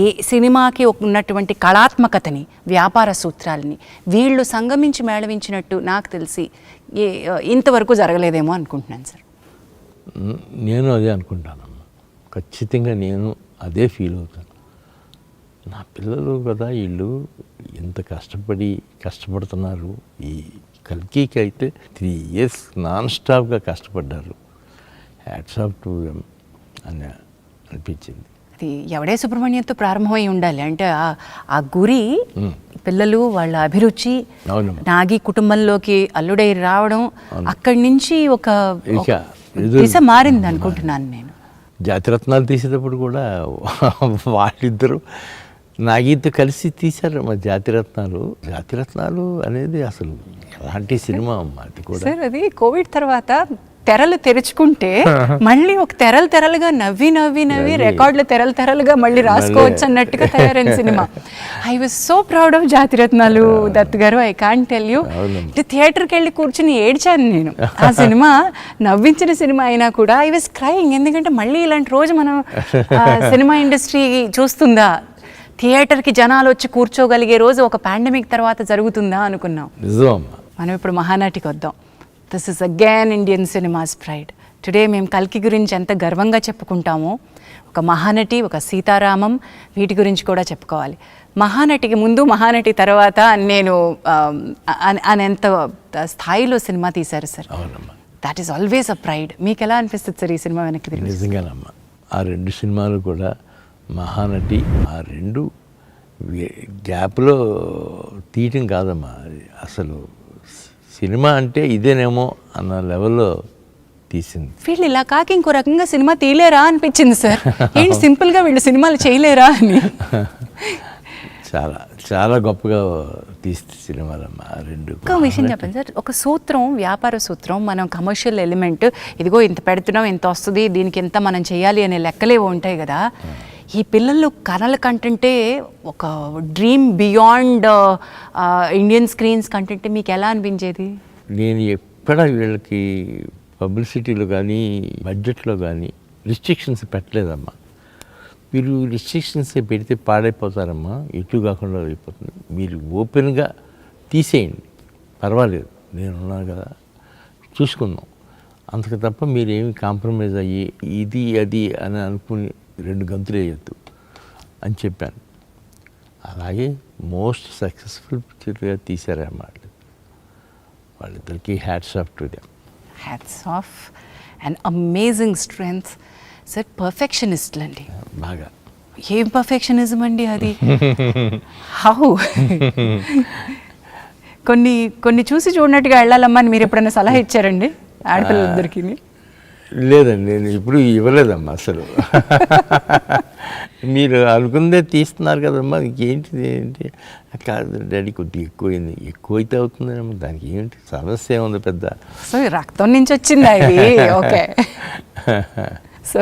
ఏ సినిమాకి ఉన్నటువంటి కళాత్మకతని, వ్యాపార సూత్రాలని వీళ్ళు సంగమించి మేళవించినట్టు నాకు తెలిసి ఇంతవరకు జరగలేదేమో అనుకుంటున్నాను సార్. నేను అదే అనుకుంటానమ్మా, ఖచ్చితంగా నేను అదే ఫీల్ అవుతాను. నా పిల్లలు కదా వీళ్ళు ఎంత కష్టపడుతున్నారు. ఈ కల్కికి అయితే 3 years నాన్ స్టాప్గా కష్టపడ్డారు. హ్యాట్స్ ఆఫ్ టు దెమ్ అని అనిపించింది. అది ఎవడే సుబ్రహ్మణ్యంతో ప్రారంభమై ఉండాలి. అంటే ఆ గురి, పిల్లలు వాళ్ళ అభిరుచి, నాగి కుటుంబంలోకి అల్లుడై రావడం, అక్కడి నుంచి ఒక దిశ మారింది అనుకుంటున్నాను నేను. జాతిరత్నాలు తీసేటప్పుడు కూడా వాళ్ళిద్దరూ నాగీతో కలిసి తీశారు మా జాతిరత్నాలు అనేది అసలు ఎలాంటి సినిమా అమ్మా అది కూడా. సార్ అది కోవిడ్ తర్వాత తెరలు తెరుచుకుంటే మళ్ళీ ఒక తెరలుగా నవ్వి రికార్డులు తెరలుగా మళ్ళీ రాసుకోవచ్చు అన్నట్టుగా తయారైన సినిమా. I was so proud of Jathiratnalu Dutt గారు. ఐ కాంట్ టెల్ యూ, థియేటర్కి వెళ్ళి కూర్చుని ఏడ్చాను నేను. ఆ సినిమా నవ్వించిన సినిమా అయినా కూడా ఐ వాజ్ క్రైయింగ్. ఎందుకంటే మళ్ళీ ఇలాంటి రోజు మనం సినిమా ఇండస్ట్రీ చూస్తుందా, థియేటర్కి జనాలు వచ్చి కూర్చోగలిగే రోజు ఒక పాండమిక్ తర్వాత జరుగుతుందా అనుకున్నాం. మనం ఇప్పుడు మహానటికి వద్దాం. This is again Indian cinemas pride. Today మేము కల్కి గురించి ఎంత గర్వంగా చెప్పుకుంటామో, ఒక మహానటి, ఒక సీతారామం, వీటి గురించి కూడా చెప్పుకోవాలి. మహానటికి ముందు, మహానటి తర్వాత నేను అనేంత స్థాయిలో సినిమా తీశారు sir. That is always a pride. మీకు ఎలా అనిపిస్తుంది సార్ ఈ సినిమా వెనక్కి తిరిగి? నిజంగానమ్మా, ఆ 2 సినిమాలు కూడా మహానటి, ఆ 2 గ్యాప్లో తీయటం కాదమ్మా, అసలు సినిమా అంటే ఇదేనేమో అన్న లెవెల్లో తీసింది. వీళ్ళు ఇలా కాక ఇంకో రకంగా సినిమా తీయలేరా అనిపించింది సార్. ఏంటి సింపుల్గా వీళ్ళు సినిమాలు చేయలేరా అని. చాలా చాలా గొప్పగా తీస్తే సినిమాలమ్మా 2. ఒక విషయం చెప్పండి సార్, ఒక సూత్రం, వ్యాపార సూత్రం, మనం కమర్షియల్ ఎలిమెంట్, ఇదిగో ఇంత పెడుతున్నాం, ఇంత వస్తుంది, దీనికి ఎంత మనం చేయాలి అనే లెక్కలేవో ఉంటాయి కదా. ఈ పిల్లలు కథల కంటెంటే ఒక డ్రీమ్ బియాండ్ ఇండియన్ స్క్రీన్స్ కంటెంటే మీకు ఎలా అనిపించేది? నేను ఎక్కడ వీళ్ళకి పబ్లిసిటీలో కానీ బడ్జెట్లో కానీ రిస్ట్రిక్షన్స్ పెట్టలేదమ్మా. మీరు రిస్ట్రిక్షన్స్ పెడితే పాడైపోతారమ్మా, ఎటు కాకుండా అయిపోతుంది. మీరు ఓపెన్గా తీసేయండి, పర్వాలేదు, నేనున్నాను కదా, చూసుకుందాం. అంతకు తప్ప మీరేమి కాంప్రమైజ్ అయ్యి ఇది అది అని అనుకుని 2 గంతులు వేయద్దు అని చెప్పాను. అలాగే మోస్ట్ సక్సెస్ఫుల్ పిక్చర్గా తీశారన్నమాట. వాళ్ళిద్దరికి hats off to them. Hats off and amazing strength. Sir పర్ఫెక్షనిస్ట్లు అండి, బాగా. ఏం పర్ఫెక్షనిజం అండి అది? హౌ? కొన్ని చూసి చూడనట్టుగా వెళ్ళాలమ్మా అని మీరు ఎప్పుడైనా సలహా ఇచ్చారండి ఆడపిల్లలిద్దరికి? లేదండి, నేను ఇప్పుడు ఇవ్వలేదమ్మా అసలు. మీరు అనుకుందే తీస్తున్నారు కదమ్మా, ఏంటిది ఏంటి? కాదు డాడీ, కొద్దిగా ఎక్కువైంది. ఎక్కువైతే అవుతుందమ్మా, దానికి ఏంటి సమస్య ఏముంది పెద్ద? సో రక్తం నుంచి వచ్చిందా ఇది? Okay. So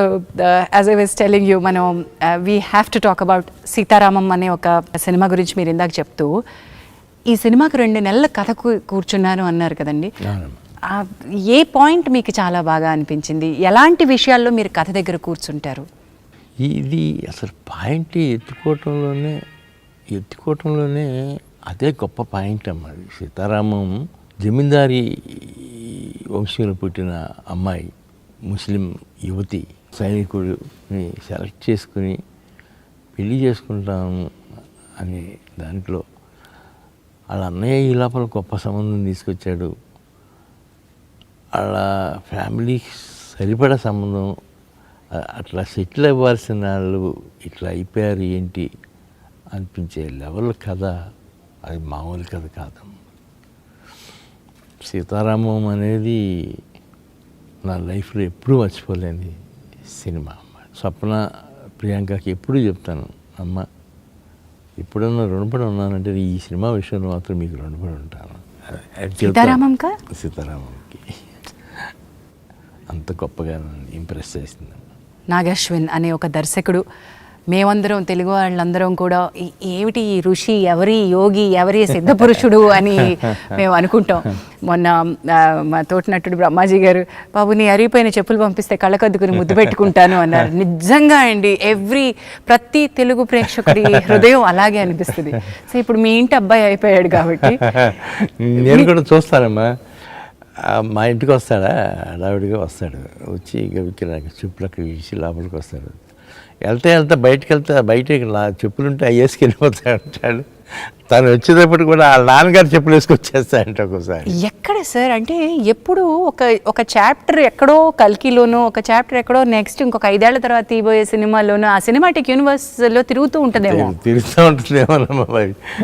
as I was telling you, మనం we have to talk about Sitaramam అనే ఒక సినిమా గురించి మీరు ఇందాక చెప్తూ, ఈ సినిమాకు 2 నెలల కథ కూర్చున్నాను అన్నారు కదండి. ఏ పాయింట్ మీకు చాలా బాగా అనిపించింది? ఎలాంటి విషయాల్లో మీరు కథ దగ్గర కూర్చుంటారు? ఇది అసలు పాయింట్ ఎత్తుకోవటంలోనే అదే గొప్ప పాయింట్ అమ్మా. సీతారామం జమీందారీ వంశంలో పుట్టిన అమ్మాయి, ముస్లిం యువతి, సైనికుడిని సెలెక్ట్ చేసుకుని పెళ్లి చేసుకుంటాము అనే దాంట్లో వాళ్ళ అన్నయ్య ఈ లోపల గొప్ప సంబంధం తీసుకొచ్చాడు. వాళ్ళ ఫ్యామిలీకి సరిపడా సంబంధం, అట్లా సెటిల్ అవ్వాల్సిన వాళ్ళు ఇట్లా అయిపోయారు ఏంటి అనిపించే లెవెల్ కథ. అది మామూలు కథ కాదమ్మా. సీతారామం అనేది నా లైఫ్లో ఎప్పుడూ మర్చిపోలేని సినిమా అమ్మ. స్వప్న, ప్రియాంకకి ఎప్పుడూ చెప్తాను, అమ్మ ఎప్పుడన్నా రుణపడి ఉన్నానంటే ఈ సినిమా విషయంలో మాత్రం మీకు రుణపడి ఉంటాను. సీతారామంకి అంత గొప్పగా ఇంప్రెస్ చేసింది. నాగశ్విన్ అనే ఒక దర్శకుడు, మేమందరం తెలుగు వాళ్ళందరం కూడా ఏమిటి ఈ ఋషి, ఎవరి యోగి, ఎవరి సిద్ధపురుషుడు అని మేము అనుకుంటాం. మొన్న మా తోటినట్టుడు బ్రహ్మాజీ గారు, బాబు నీ అరిగిపోయిన చెప్పులు పంపిస్తే కళ్ళకద్దుకుని ముద్దు పెట్టుకుంటాను అన్నారు. నిజంగా అండి, ప్రతి తెలుగు ప్రేక్షకుడి హృదయం అలాగే అనిపిస్తుంది. సో ఇప్పుడు మీ ఇంటి అబ్బాయి అయిపోయాడు కాబట్టి నేను కూడా చూస్తానమ్మా. మా ఇంటికి వస్తాడా, హడావిడిగా వస్తాడు, వచ్చి ఇక నాకు చెప్పులకు ఇచ్చి లోపలికి వస్తాడు. వెళ్తే బయటికి చెప్పులుంటే అవి వేసుకెళ్ళిపోతా ఉంటాడు. తను వచ్చేటప్పుడు కూడా వాళ్ళ నాన్నగారు చెప్పులు వేసుకొచ్చేస్తాయంట ఒక్కోసారి. ఎక్కడ సార్ అంటే ఎప్పుడు ఒక చాప్టర్ ఎక్కడో కల్కిలోనో, ఒక చాప్టర్ ఎక్కడో నెక్స్ట్ ఇంకొక 5 ఏళ్ల తర్వాత తీయబోయే సినిమాలోనో ఆ సినిమాటిక్ యూనివర్స్లో తిరుగుతూ ఉంటుందేమో.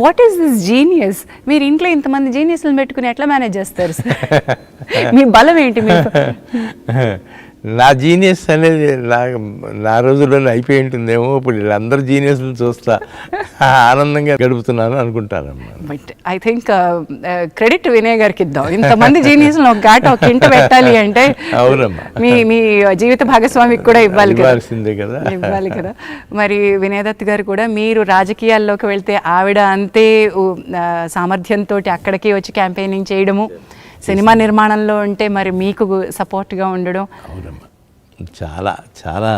What is this genius? మీరు ఇంట్లో ఇంతమంది జీనియస్లను పెట్టుకుని ఎట్లా మేనేజ్ చేస్తారు సార్? మీ బలం ఏంటి? మీకు నా జీనియస్ అనేది నా రోజుల్లోనే అయిపోయి ఉంటుందేమో. ఇప్పుడు వీళ్ళందరూ జీనియస్లు చూస్తా ఆనందంగా గడుపుతున్నాను అనుకుంటానమ్మా. But I think credit Vinay గారికి ఇద్దాం. ఇంతమంది జీనియస్లు ఒక ఇంట పెట్టాలి అంటే అవునమ్మా, మీ జీవిత భాగస్వామికి కూడా ఇవ్వాల్సిందే కదా, ఇవ్వాలి కదా. మరి వినయ్ దత్ గారు కూడా, మీరు రాజకీయాల్లోకి వెళ్తే ఆవిడ అంతే సామర్థ్యంతో అక్కడికి వచ్చి క్యాంపెయినింగ్ చేయడము, సినిమా నిర్మాణంలో ఉంటే మరి మీకు సపోర్ట్గా ఉండడం. అవునమ్మా, చాలా చాలా.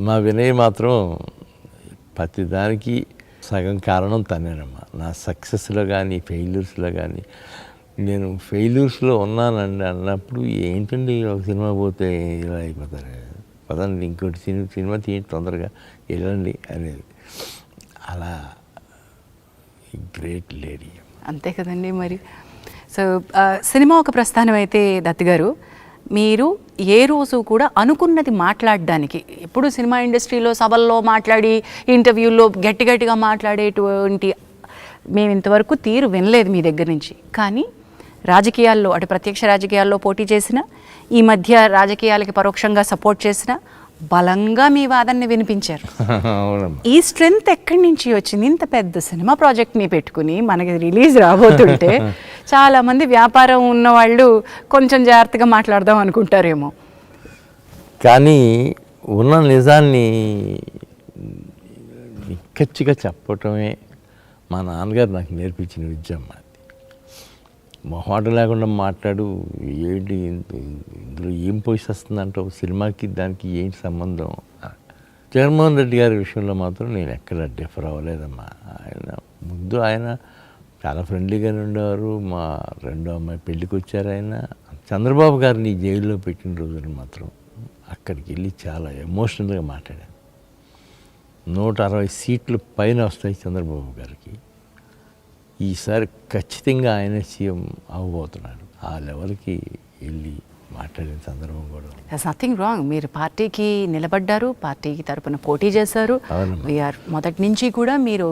మా వినయ్ మాత్రం ప్రతిదానికి సగం కారణం తనేనమ్మా. నా సక్సెస్లో కానీ ఫెయిల్యూర్స్లో కానీ, నేను ఫెయిల్యూర్స్లో ఉన్నానండి అన్నప్పుడు, ఏంటండి ఒక సినిమా పోతే ఇలా అయిపోతారు, పదండి ఇంకోటి సినిమా తీయండి తొందరగా వెళ్ళండి అనేది. అలా గ్రేట్ లేడీ. అంతే కదండి మరి. సో సినిమా ఒక ప్రస్థానం అయితే దత్ గారు, మీరు ఏ రోజు కూడా అనుకున్నది మాట్లాడడానికి, ఎప్పుడు సినిమా ఇండస్ట్రీలో సభల్లో మాట్లాడి ఇంటర్వ్యూల్లో గట్టిగా మాట్లాడేటువంటి మేము ఇంతవరకు తీరు వినలేదు మీ దగ్గర నుంచి. కానీ రాజకీయాల్లో, అటు ప్రత్యక్ష రాజకీయాల్లో పోటీ చేసిన, ఈ మధ్య రాజకీయాలకి పరోక్షంగా సపోర్ట్ చేసిన, బలంగా మీ వాదనని వినిపించారు. ఈ స్ట్రెంగ్త్ ఎక్కడి నుంచి వచ్చింది? ఇంత పెద్ద సినిమా ప్రాజెక్ట్ని పెట్టుకుని మనకి రిలీజ్ రాబోతుంటే చాలామంది వ్యాపారం ఉన్న వాళ్ళు కొంచెం జాగ్రత్తగా మాట్లాడదాం అనుకుంటారేమో. కానీ ఉన్న నిజాన్ని నిక్కచ్చిగా చెప్పటమే మా నాన్నగారు నాకు నేర్పించిన విద్య అమ్మ. అది మొహాట లేకుండా మాట్లాడు, ఏంటి ఇందులో ఏం పోషిస్తుందంటావు, సినిమాకి దానికి ఏంటి సంబంధం. జగన్మోహన్ రెడ్డి గారి విషయంలో మాత్రం నేను ఎక్కడ డిఫర్ అవ్వలేదమ్మా. ముందు ఆయన చాలా ఫ్రెండ్లీగానే ఉండేవారు. మా రెండో అమ్మాయి పెళ్ళికి వచ్చారు ఆయన. చంద్రబాబు గారిని జైల్లో పెట్టిన రోజున మాత్రం అక్కడికి వెళ్ళి చాలా ఎమోషనల్గా మాట్లాడాను. 160 సీట్లు పైన వస్తాయి చంద్రబాబు గారికి. ఈసారి ఖచ్చితంగా ఆయన సీఎం అవ్వబోతున్నాడు. ఆ లెవెల్కి వెళ్ళి మాట్లాడిన సందర్భం కూడా ఉంది. That's nothing wrong. మీరు పార్టీకి నిలబడ్డారు, పార్టీకి తరపున పోటీ చేశారు. వీఆర్ మొదటి నుంచి కూడా మీరు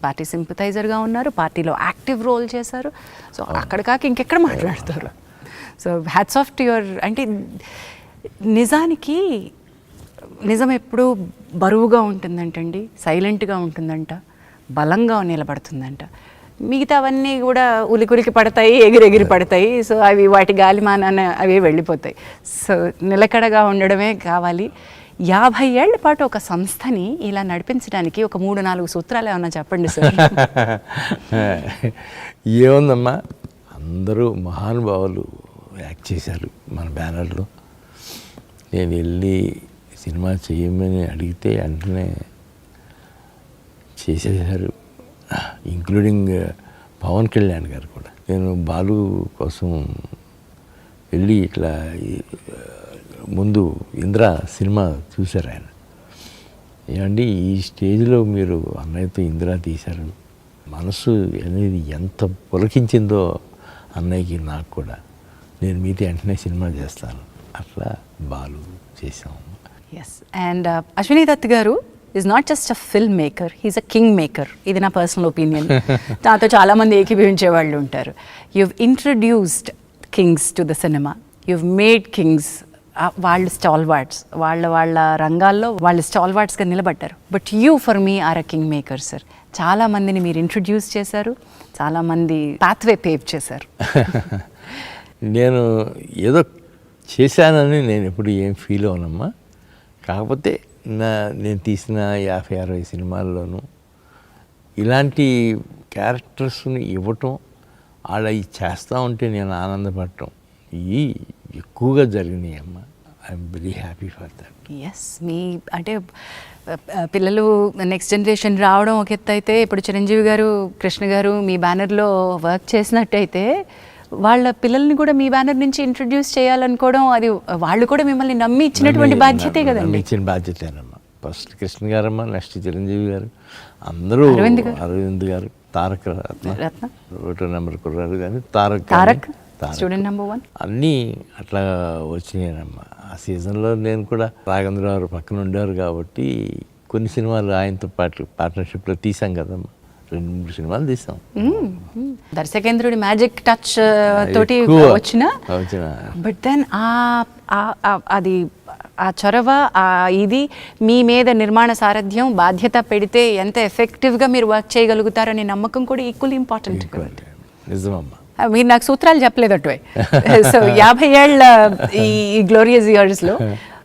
పార్టీ సింపథైజర్గా ఉన్నారు, పార్టీలో యాక్టివ్ రోల్ చేశారు. సో అక్కడ కాక ఇంకెక్కడ మాట్లాడతారు. So hats off to your. అంటే నిజానికి నిజం ఎప్పుడూ బరువుగా ఉంటుందంటండి, సైలెంట్గా ఉంటుందంట, బలంగా నిలబడుతుందంట. మిగతావన్నీ కూడా ఉలికులికి పడతాయి, ఎగిరెగిరి పడతాయి. సో అవి వాటి గాలిమానాన అవి వెళ్ళిపోతాయి. సో నిలకడగా ఉండడమే కావాలి. 50 ఏళ్ల పాటు ఒక సంస్థని ఇలా నడిపించడానికి ఒక 3-4 సూత్రాలు ఏమన్నా చెప్పండి సార్. ఏముందమ్మా, అందరూ మహానుభావులు యాక్ట్ చేశారు మన బ్యానర్లో. నేను వెళ్ళి సినిమా చేయమని అడిగితే వెంటనే చేసేసారు, ఇంక్లూడింగ్ పవన్ కళ్యాణ్ గారు కూడా. నేను బాలు కోసం వెళ్ళి ఇట్లా ముందు ఇంద్ర సినిమా చూశారు ఆయన. ఏమండి ఈ స్టేజ్లో మీరు అన్నయ్యతో ఇంద్ర తీశారు, మనసు అనేది ఎంత పులకించిందో అన్నయ్యకి నాకు కూడా. నేను మీతో వెంటనే సినిమా చేస్తాను, అట్లా బాలు చేసాము. ఎస్. అండ్ అశ్విని దత్ గారు is not just a film maker, he's a king maker. ఇది నా పర్సనల్ ఒపీనియన్. నాతో చాలామంది ఏకీభవించే వాళ్ళు ఉంటారు. You introduced kings to the cinema, you made kings. వాళ్ళు స్టాల్వార్డ్స్, వాళ్ళ రంగాల్లో వాళ్ళు స్టాల్వార్డ్స్గా నిలబడ్డారు. But you for me are a king maker sir. చాలామందిని మీరు ఇంట్రడ్యూస్ చేశారు, చాలామంది పాత్వే పేవ్ చేశారు. నేను ఏదో చేశానని నేను ఎప్పుడు ఏం ఫీల్ అవనమ్మా. కాకపోతే నేను తీసిన 50-60 సినిమాల్లోనూ ఇలాంటి క్యారెక్టర్స్ని ఇవ్వటం, వాళ్ళ ఇది చేస్తూ ఉంటే నేను ఆనందపడటం, ఇవి ఎక్కువగా జరిగినాయి అమ్మ. I'm very happy for that. Yes. మీ అంటే పిల్లలు నెక్స్ట్ జనరేషన్ రావడం ఒక ఎత్తు అయితే, ఇప్పుడు చిరంజీవి గారు, కృష్ణ గారు మీ బ్యానర్లో వర్క్ చేసినట్టయితే వాళ్ళ పిల్లల్ని కూడా మీ బ్యానర్ నుంచి ఇంట్రడ్యూస్ చేయాలనుకోవడం, అది వాళ్ళు కూడా మిమ్మల్ని నమ్మి ఇచ్చినటువంటి బాధ్యతే కదండి. ఇచ్చిన బాధ్యతేనమ్మా. ఫస్ట్ కృష్ణ గారమ్మా, నెక్స్ట్ చిరంజీవి గారు, అందరూ అరవింద్ గారు, తారక రత్న, ఒకటో నెంబర్ కుర్రారు కానీ తారక్ స్టూడెంట్ నెంబర్ 1 అన్నీ అట్లా వచ్చినాయనమ్మా. ఆ సీజన్లో నేను కూడా రాఘవేంద్ర గారు పక్కన ఉండేవారు కాబట్టి కొన్ని సినిమాలు ఆయనతో పాటు పార్ట్నర్షిప్లో తీసాం కదమ్మా. 2-3 సినిమాలు తీసాం. దర్శకేంద్రుడి మ్యాజిక్ టచ్ తోటి వచ్చిన, బట్ దెన్ అది ఆ చొరవ, ఇది మీ మీద నిర్మాణ సారథ్యం, బాధ్యత పెడితే ఎంత ఎఫెక్టివ్గా మీరు వర్క్ చేయగలుగుతారనే నమ్మకం కూడా ఈక్వల్లీ ఇంపార్టెంట్. నిజమమ్మా. మీరు నాకు సూత్రాలు చెప్పలేదు అటువై. సో 50 ఏళ్ల ఈ గ్లోరియస్ ఇయర్స్లో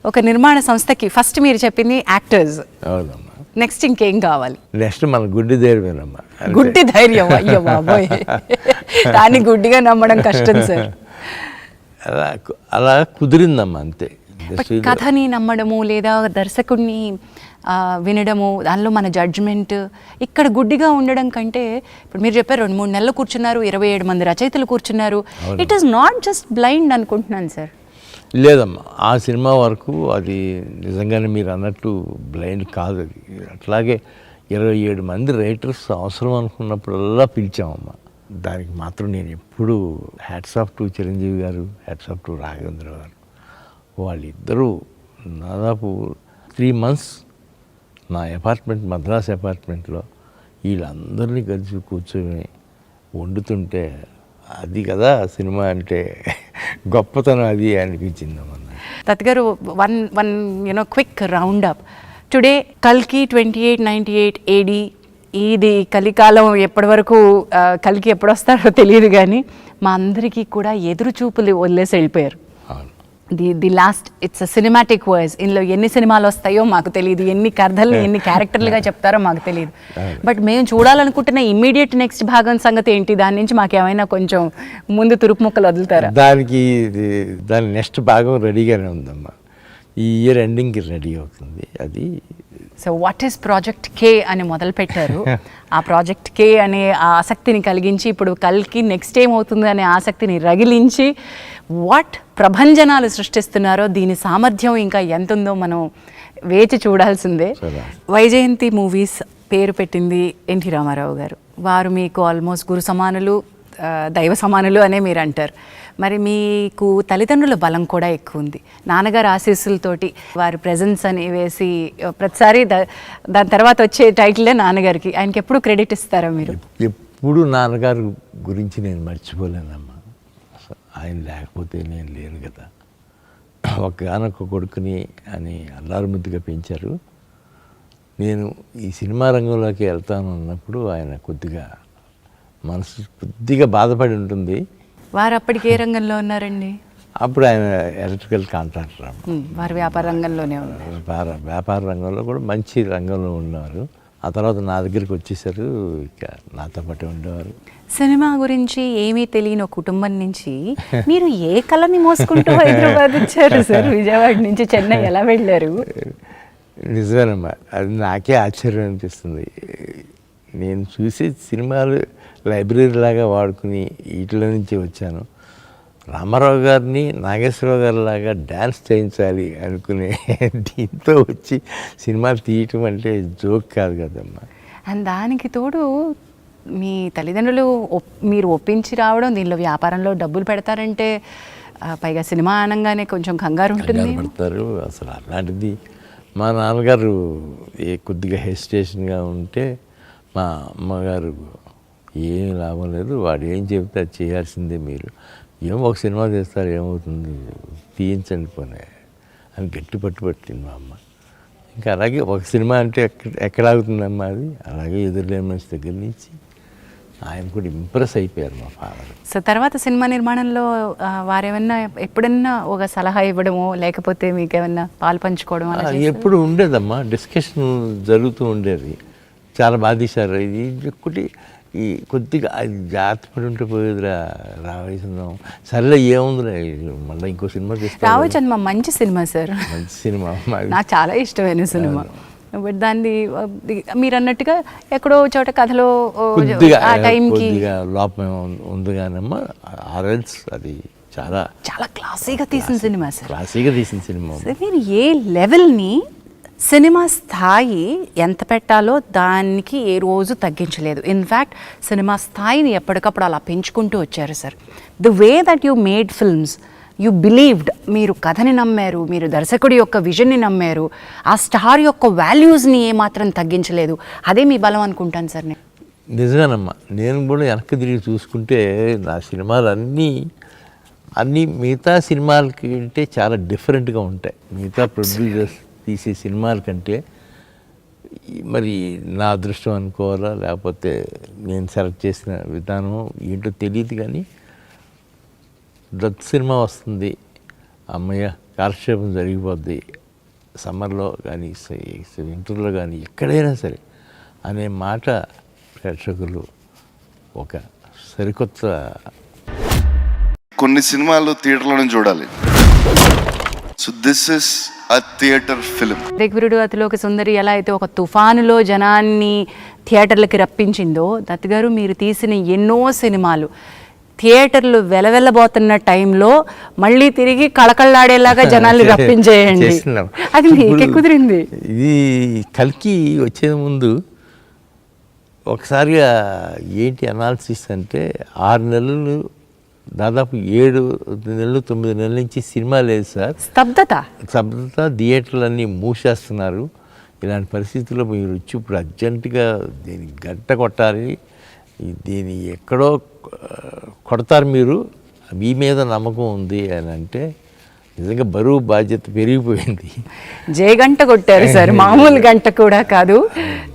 ఒక నిర్మాణ సంస్థకి ఫస్ట్ మీరు చెప్పింది యాక్టర్స్. అవునమ్మా. నెక్స్ట్ ఇంకేం కావాలి? నెక్స్ట్ మన గుడ్డి ధైర్యమేనమ్మా. గుడ్డి ధైర్యం, అయ్యో బాబోయ్, దాన్ని గుడ్డిగా నమ్మడం కష్టం సార్. అలా కుదిరిందమ్మా అంతే. కథని నమ్మడము లేదా దర్శకుడిని వినడము, దానిలో మన జడ్జ్మెంట్, ఇక్కడ గుడ్డిగా ఉండడం కంటే, ఇప్పుడు మీరు చెప్పారు 2-3 నెలలు కూర్చున్నారు, 27 మంది రచయితలు కూర్చున్నారు. It is not just blind అనుకుంటున్నాను సార్. లేదమ్మా, ఆ సినిమా వరకు అది నిజంగానే మీరు అన్నట్టు బ్లైండ్ కాదు. అది అట్లాగే 27 మంది రైటర్స్ అవసరం అనుకున్నప్పుడల్లా పిలిచామమ్మా. దానికి మాత్రం నేను ఎప్పుడు హ్యాట్స్ ఆఫ్ టు చిరంజీవి గారు, హ్యాట్స్ ఆఫ్ టు రాఘవేంద్ర గారు. వాళ్ళిద్దరూ దాదాపు 3 months నా అపార్ట్మెంట్, మద్రాస్ అపార్ట్మెంట్లో వీళ్ళందరినీ కలిసి కూర్చొని వండుతుంటే, అది కదా సినిమా అంటే గొప్పతనం అది అనిపించిందమ్మా. దత్ గారు, one quick round up. Today కల్కి 2898 AD, ఇది కలికాలం. ఎప్పటి వరకు కల్కి ఎప్పుడు వస్తారో తెలియదు కానీ మా అందరికీ కూడా ఎదురు చూపులు వదిలేసి వెళ్ళిపోయారు. The last it's a cinematic verse. ఇందులో ఎన్ని సినిమాలు వస్తాయో మాకు తెలియదు, ఎన్ని కథలు ఎన్ని క్యారెక్టర్లుగా చెప్తారో మాకు తెలియదు. బట్ మేము చూడాలనుకుంటున్న ఇమ్మీడియట్ నెక్స్ట్ భాగం సంగతి ఏంటి? దాని నుంచి మాకు ఏమైనా కొంచెం ముందు తురుపు ముక్కలు వదులుతారా? దాని నెక్స్ట్ భాగం రెడీగానే ఉందమ్మా. ఈ ఇయర్ ఎండింగ్కి రెడీ అవుతుంది అది. సో వాట్ ఈస్ ప్రాజెక్ట్ కే అని మొదలు పెట్టారు. ఆ ప్రాజెక్ట్ కే అనే ఆ ఆసక్తిని కలిగించి ఇప్పుడు కల్కి నెక్స్ట్ ఏమవుతుంది అనే ఆసక్తిని రగిలించి వాట్ ప్రభంజనాలు సృష్టిస్తున్నారో దీని సామర్థ్యం ఇంకా ఎంత ఉందో మనం వేచి చూడాల్సిందే. వైజయంతి మూవీస్ పేరు పెట్టింది ఎన్టీ రామారావు గారు. వారు మీకు ఆల్మోస్ట్ గురు సమానులు, దైవ సమానులు అనే మీరు అంటారు. మరి మీకు తల్లిదండ్రుల బలం కూడా ఎక్కువ ఉంది. నాన్నగారు ఆశీస్సులతోటి వారి ప్రెజెన్స్ అని వేసి ప్రతిసారి దాని తర్వాత వచ్చే టైటిలే నాన్నగారికి. ఆయనకి ఎప్పుడు క్రెడిట్ ఇస్తారా మీరు? ఎప్పుడు నాన్నగారు గురించి నేను మర్చిపోలేనమ్మా. ఆయన లేకపోతే నేను లేను కదా. ఒక్కగానొక్క కొడుకుని అని అల్లారు ముద్దుగా పెంచారు. నేను ఈ సినిమా రంగంలోకి వెళ్తాను అన్నప్పుడు ఆయన మనసు కొద్దిగా బాధపడి ఉంటుంది. వారు అప్పటికి ఏ రంగంలో ఉన్నారండి? అప్పుడు ఆయన ఎలక్ట్రికల్ కాంట్రాక్టర్. వారు వ్యాపార రంగంలోనే ఉన్నారు. వ్యాపార రంగంలో కూడా మంచి రంగంలో ఉన్నారు. ఆ తర్వాత నా దగ్గరికి వచ్చేసారు, ఇక నాతో పాటు ఉండేవారు. సినిమా గురించి ఏమీ తెలియని ఒక కుటుంబం నుంచి మీరు ఏ కళని మోసుకుంటూ హైదరాబాద్ వచ్చారు సార్? విజయవాడ నుంచి చెన్నై ఎలా వెళ్ళారు? నిజమేనమ్మా, అది నాకే ఆశ్చర్యం అనిపిస్తుంది. నేను చూసే సినిమాలు లైబ్రరీ లాగా వాడుకుని వీటిలో నుంచి వచ్చాను. రామారావు గారిని నాగేశ్వరరావు గారి లాగా డ్యాన్స్ చేయించాలి అనుకునే దీంతో వచ్చి సినిమాలు తీయటం అంటే జోక్ కాదు కదమ్మా. అండ్ దానికి తోడు మీ తల్లిదండ్రులు మీరు ఒప్పించి రావడం, దీనిలో వ్యాపారంలో డబ్బులు పెడతారంటే పైగా సినిమా అనగానే కొంచెం కంగారు ఉంటుంది. పెడతారు అసలు. అలాంటిది మా నాన్నగారు కొద్దిగా హెసిటేషన్గా ఉంటే మా అమ్మగారు ఏం లాభం లేదు, వాడు ఏం చెబితే అది చేయాల్సిందే, మీరు ఒక సినిమా చేస్తారు ఏమవుతుంది, తీయించండి పోనీ అని గట్టి పట్టుబట్టింది మా అమ్మ. ఇంకా అలాగే ఒక సినిమా అంటే ఎక్కడ ఆగుతుందమ్మా అది. అలాగే ఎదురులేని మనిషి దగ్గర నుంచి ఆయన కూడా ఇంప్రెస్ అయిపోయారు మా ఫాదర్. సో తర్వాత సినిమా నిర్మాణంలో వారేమన్నా ఎప్పుడన్నా ఒక సలహా ఇవ్వడమో లేకపోతే మీకు ఏమన్నా పాలు పంచుకోవడం ఎప్పుడు ఉండేదమ్మా, డిస్కషన్ జరుగుతూ ఉండేది. చాలా బాగా తీశారు ఇది ఒకటి, ఈ కొద్దిగా అది జాగ్రత్త పడి ఉంటే పోయేదిరా రావేసిందాం, సరేలే ఏముందిరా మళ్ళీ ఇంకో సినిమా తీస్తాం. రావచ్చండి, మా మంచి సినిమా సార్, మంచి సినిమా, నాకు చాలా ఇష్టమైన సినిమా. బట్ దాన్ని మీరు అన్నట్టుగా ఎక్కడో చోట కథలో ఆ టైంకి లోపం ఉంది కానమ్మా. ఆర్ఎల్స్ అది చాలా చాలా క్లాసీగా తీసిన సినిమా సార్. క్లాసీగా తీసిన సినిమా. మీరు ఏ లెవెల్ని సినిమా స్థాయి ఎంత పెట్టాలో దానికి ఏ రోజు తగ్గించలేదు. ఇన్ఫ్యాక్ట్ సినిమా స్థాయిని ఎప్పటికప్పుడు అలా పెంచుకుంటూ వచ్చారు sir. The way that you made films, you believed, మీరు కథని నమ్మారు, మీరు దర్శకుడి యొక్క విజన్ని నమ్మారు, ఆ స్టార్ యొక్క వాల్యూస్ని ఏమాత్రం తగ్గించలేదు. అదే మీ బలం అనుకుంటాను సార్. నేను నిజమేనమ్మా, నేను కూడా వెనక్కి తిరిగి చూసుకుంటే నా సినిమాలు అన్నీ మిగతా సినిమాలకి అంటే చాలా డిఫరెంట్గా ఉంటాయి. మిగతా ప్రొడ్యూసర్స్ తీసే సినిమాల కంటే మరి నా అదృష్టం అనుకోవాలా లేకపోతే నేను సెలెక్ట్ చేసిన విధానం ఏంటో తెలియదు, కానీ సినిమా వస్తుంది, అమ్మయ్య కాలక్షేపం జరిగిపోద్ది, సమ్మర్లో కానీ వింటర్లో కానీ ఎక్కడైనా సరే అనే మాట ప్రేక్షకులు ఒక సరికొత్త. కొన్ని సినిమాలు థియేటర్లోనే చూడాలి. So this is a theater film. దిగ్విరుడు Athiloka Sundari ఎలా అయితే ఒక తుఫానులో జనాన్ని థియేటర్లకి రప్పించిందో, దత్ గారు మీరు తీసిన ఎన్నో సినిమాలు థియేటర్లు వెలవెల్లబోతున్న టైంలో మళ్ళీ తిరిగి కళకళలాడేలాగా జనాల్ని రప్పించేయండి. అది మీకే కుదిరింది. ఇది కల్కి వచ్చే ముందు ఒకసారిగా ఏంటి అనాలిసిస్ అంటే 6 నెలలు దాదాపు 7 నెలలు 9 నెలల నుంచి సినిమా లేదు సార్. స్తబ్దత, థియేటర్లన్నీ మూసేస్తున్నారు. ఇలాంటి పరిస్థితుల్లో మీరు వచ్చి ఇప్పుడు అర్జెంటుగా దీన్ని గంట కొట్టాలి, దీన్ని ఎక్కడో కొడతారు మీరు, మీ మీద నమ్మకం ఉంది అని అంటే నిజంగా బరువు బాధ్యత పెరిగిపోయింది. జయగంట కొట్టారు సార్, మామూలు గంట కూడా కాదు.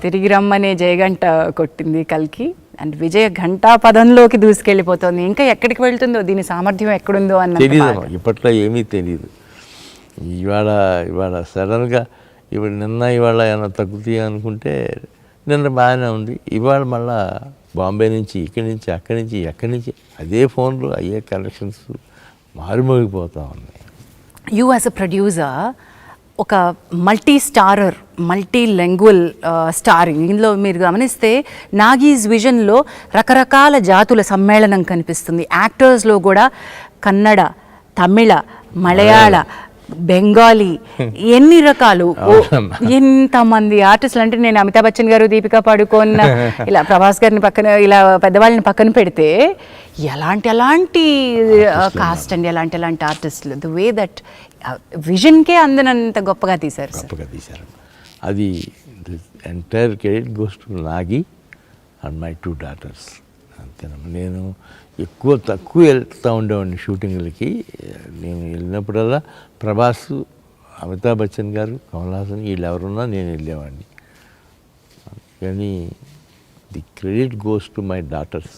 తిరిగి రమ్మనే జయగంట కొట్టింది కల్కి. అండ్ విజయ ఘంటా పదంలోకి దూసుకెళ్ళిపోతుంది. ఇంకా ఎక్కడికి వెళ్తుందో, దీని సామర్థ్యం ఎక్కడుందో అన్న తెలియదు, ఇప్పట్లో ఏమీ తెలియదు. ఇవాళ సడన్గా ఇవాళ ఏమైనా తగ్గుతాయి అనుకుంటే నిన్న బాగానే ఉంది, ఇవాళ మళ్ళా బాంబే నుంచి అక్కడి నుంచి అదే ఫోన్లు అయ్యే కనెక్షన్స్ మారుమోగిపోతూ ఉన్నాయి. యూ యాజ్ అ ప్రొడ్యూసర్ ఒక multi starrer, multi language starring. ఇందులో మీరు గమనిస్తే నాగీస్ విజన్లో రకరకాల జాతుల సమ్మేళనం కనిపిస్తుంది. యాక్టర్స్లో కూడా కన్నడ, తమిళ, మలయాళ, బెంగాలీ, ఎన్ని రకాలు, ఎంతమంది ఆర్టిస్టులు. అంటే నేను అమితాబ్ బచ్చన్ గారు, దీపికా పడుకోన్, ఇలా ప్రభాస్ గారిని పక్కన, ఇలా పెద్దవాళ్ళని పక్కన పెడితే ఎలాంటి కాస్ట్ అండి, ఎలాంటి ఆర్టిస్టులు. ద వే దట్ విజన్కే అందనంత గొప్పగా తీశారు. అది entire credit goes to Nagi and my 2 daughters. అంతేనమ్మా. నేను తక్కువ వెళ్తూ ఉండేవాడిని షూటింగ్లకి. నేను వెళ్ళినప్పుడల్లా ప్రభాస్, అమితాబ్ బచ్చన్ గారు, కమల్ హాసన్ వీళ్ళు ఎవరున్నా నేను వెళ్ళేవాడిని. కానీ the credit goes to my daughters.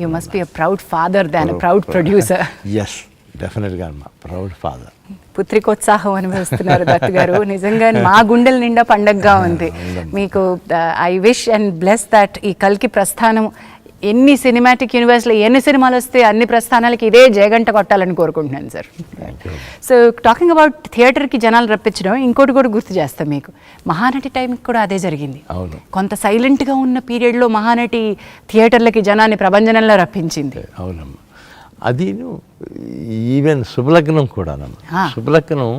You must be a proud father than a proud producer. Yes, డెఫినెట్గా అమ్మా, ప్రౌడ్ ఫాదర్. పుత్రికోత్సాహం అనుభవిస్తున్నారు దత్ గారు. నిజంగా మా గుండెల నిండా పండగగా ఉంది మీకు. I wish and bless that ఈ కల్కి ప్రస్థానం ఎన్ని సినిమాటిక్ యూనివర్స్లో ఎన్ని సినిమాలు వస్తే అన్ని ప్రస్థానాలకి ఇదే జయగంట కొట్టాలని కోరుకుంటున్నాను సార్. సో టాకింగ్ అబౌట్ థియేటర్కి జనాలు రప్పించడం, ఇంకోటి కూడా గుర్తు చేస్తాం మీకు, మహానటి టైంకి కూడా అదే జరిగింది. అవును, కొంత సైలెంట్గా ఉన్న పీరియడ్లో మహానటి థియేటర్లకి జనాన్ని ప్రభంజనంలో రప్పించింది. అవునమ్మా. అది ఈవెన్ శుభలగ్నం కూడానమ్మా. శుభలగ్నం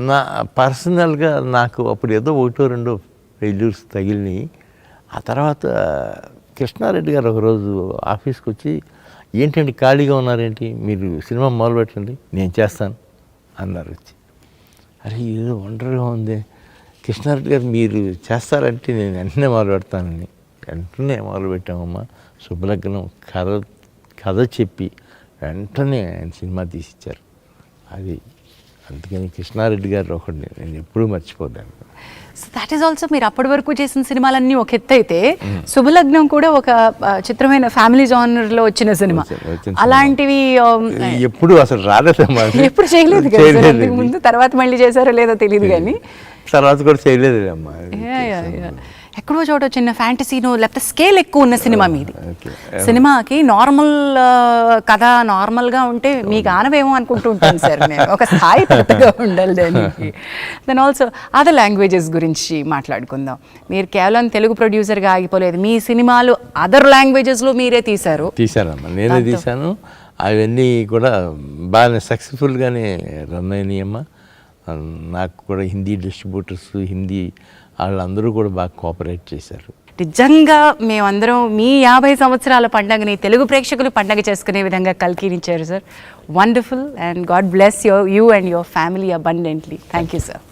నా పర్సనల్గా నాకు అప్పుడు ఏదో 1-2 ఫెయిల్యూర్స్ తగిలినాయి. ఆ తర్వాత కృష్ణారెడ్డి గారు ఒకరోజు ఆఫీస్కి వచ్చి, ఏంటండి ఖాళీగా ఉన్నారేంటి, మీరు సినిమా మొదలు పెట్టండి, నేను చేస్తాను అన్నారు వచ్చి. అరే ఏదో వండర్గా ఉంది కృష్ణారెడ్డి గారు, మీరు చేస్తారంటే నేను వెంటనే మొదలు పెడతానని. వెంటనే మొదలు పెట్టామమ్మా. శుభలగ్నం కథ చెప్పి వెంటనే ఆయన సినిమా తీసిచ్చారు. అది అందుకని కృష్ణారెడ్డి గారు ఒకటి నేను ఎప్పుడూ మర్చిపోతాను. సో దాట్ ఈస్ ఆల్సో మీరు అప్పటి వరకు చేసిన సినిమాలన్నీ ఒక ఎత్తు అయితే, శుభలగ్నం కూడా ఒక చిత్రమైన ఫ్యామిలీ జానర్లో వచ్చిన సినిమా. అలాంటివి ఎప్పుడు అసలు రాలేదమ్మా, ఎప్పుడు చేయలేదు కదా ముందు. తర్వాత మళ్ళీ చేశారో లేదో తెలియదు కానీ తర్వాత కూడా చేయలేదు అమ్మా. ఎక్కడో చోట చిన్న ఫ్యాంటసీను లేకపోతే స్కేల్ ఎక్కువ ఉన్న సినిమా మీది. సినిమాకి నార్మల్ కథ నార్మల్గా ఉంటే మీకు ఆనవేమో అనుకుంటూ ఉంటాను సార్ నేను. ఒక స్థాయి పెద్దగా ఉండాలి దానికి. దెన్ ఆల్సో అదర్ లాంగ్వేజెస్ గురించి మాట్లాడుకుందాం. మీరు కేవలం తెలుగు ప్రొడ్యూసర్గా ఆగిపోలేదు, మీ సినిమాలు అదర్ లాంగ్వేజెస్లో మీరే తీశారమ్మా. నేనే తీశాను. అవన్నీ కూడా బాగా సక్సెస్ఫుల్గానే రన్ అయినాయి అమ్మా. నాకు కూడా హిందీ డిస్ట్రిబ్యూటర్స్, హిందీ వాళ్ళందరూ కూడా బాగా కోఆపరేట్ చేశారు. నిజంగా మేమందరం మీ 50 సంవత్సరాల పండుగని తెలుగు ప్రేక్షకులు పండుగ చేసుకునే విధంగా కల్కినిచ్చారు సార్. Wonderful and God bless you and your family abundantly. Thank you sir.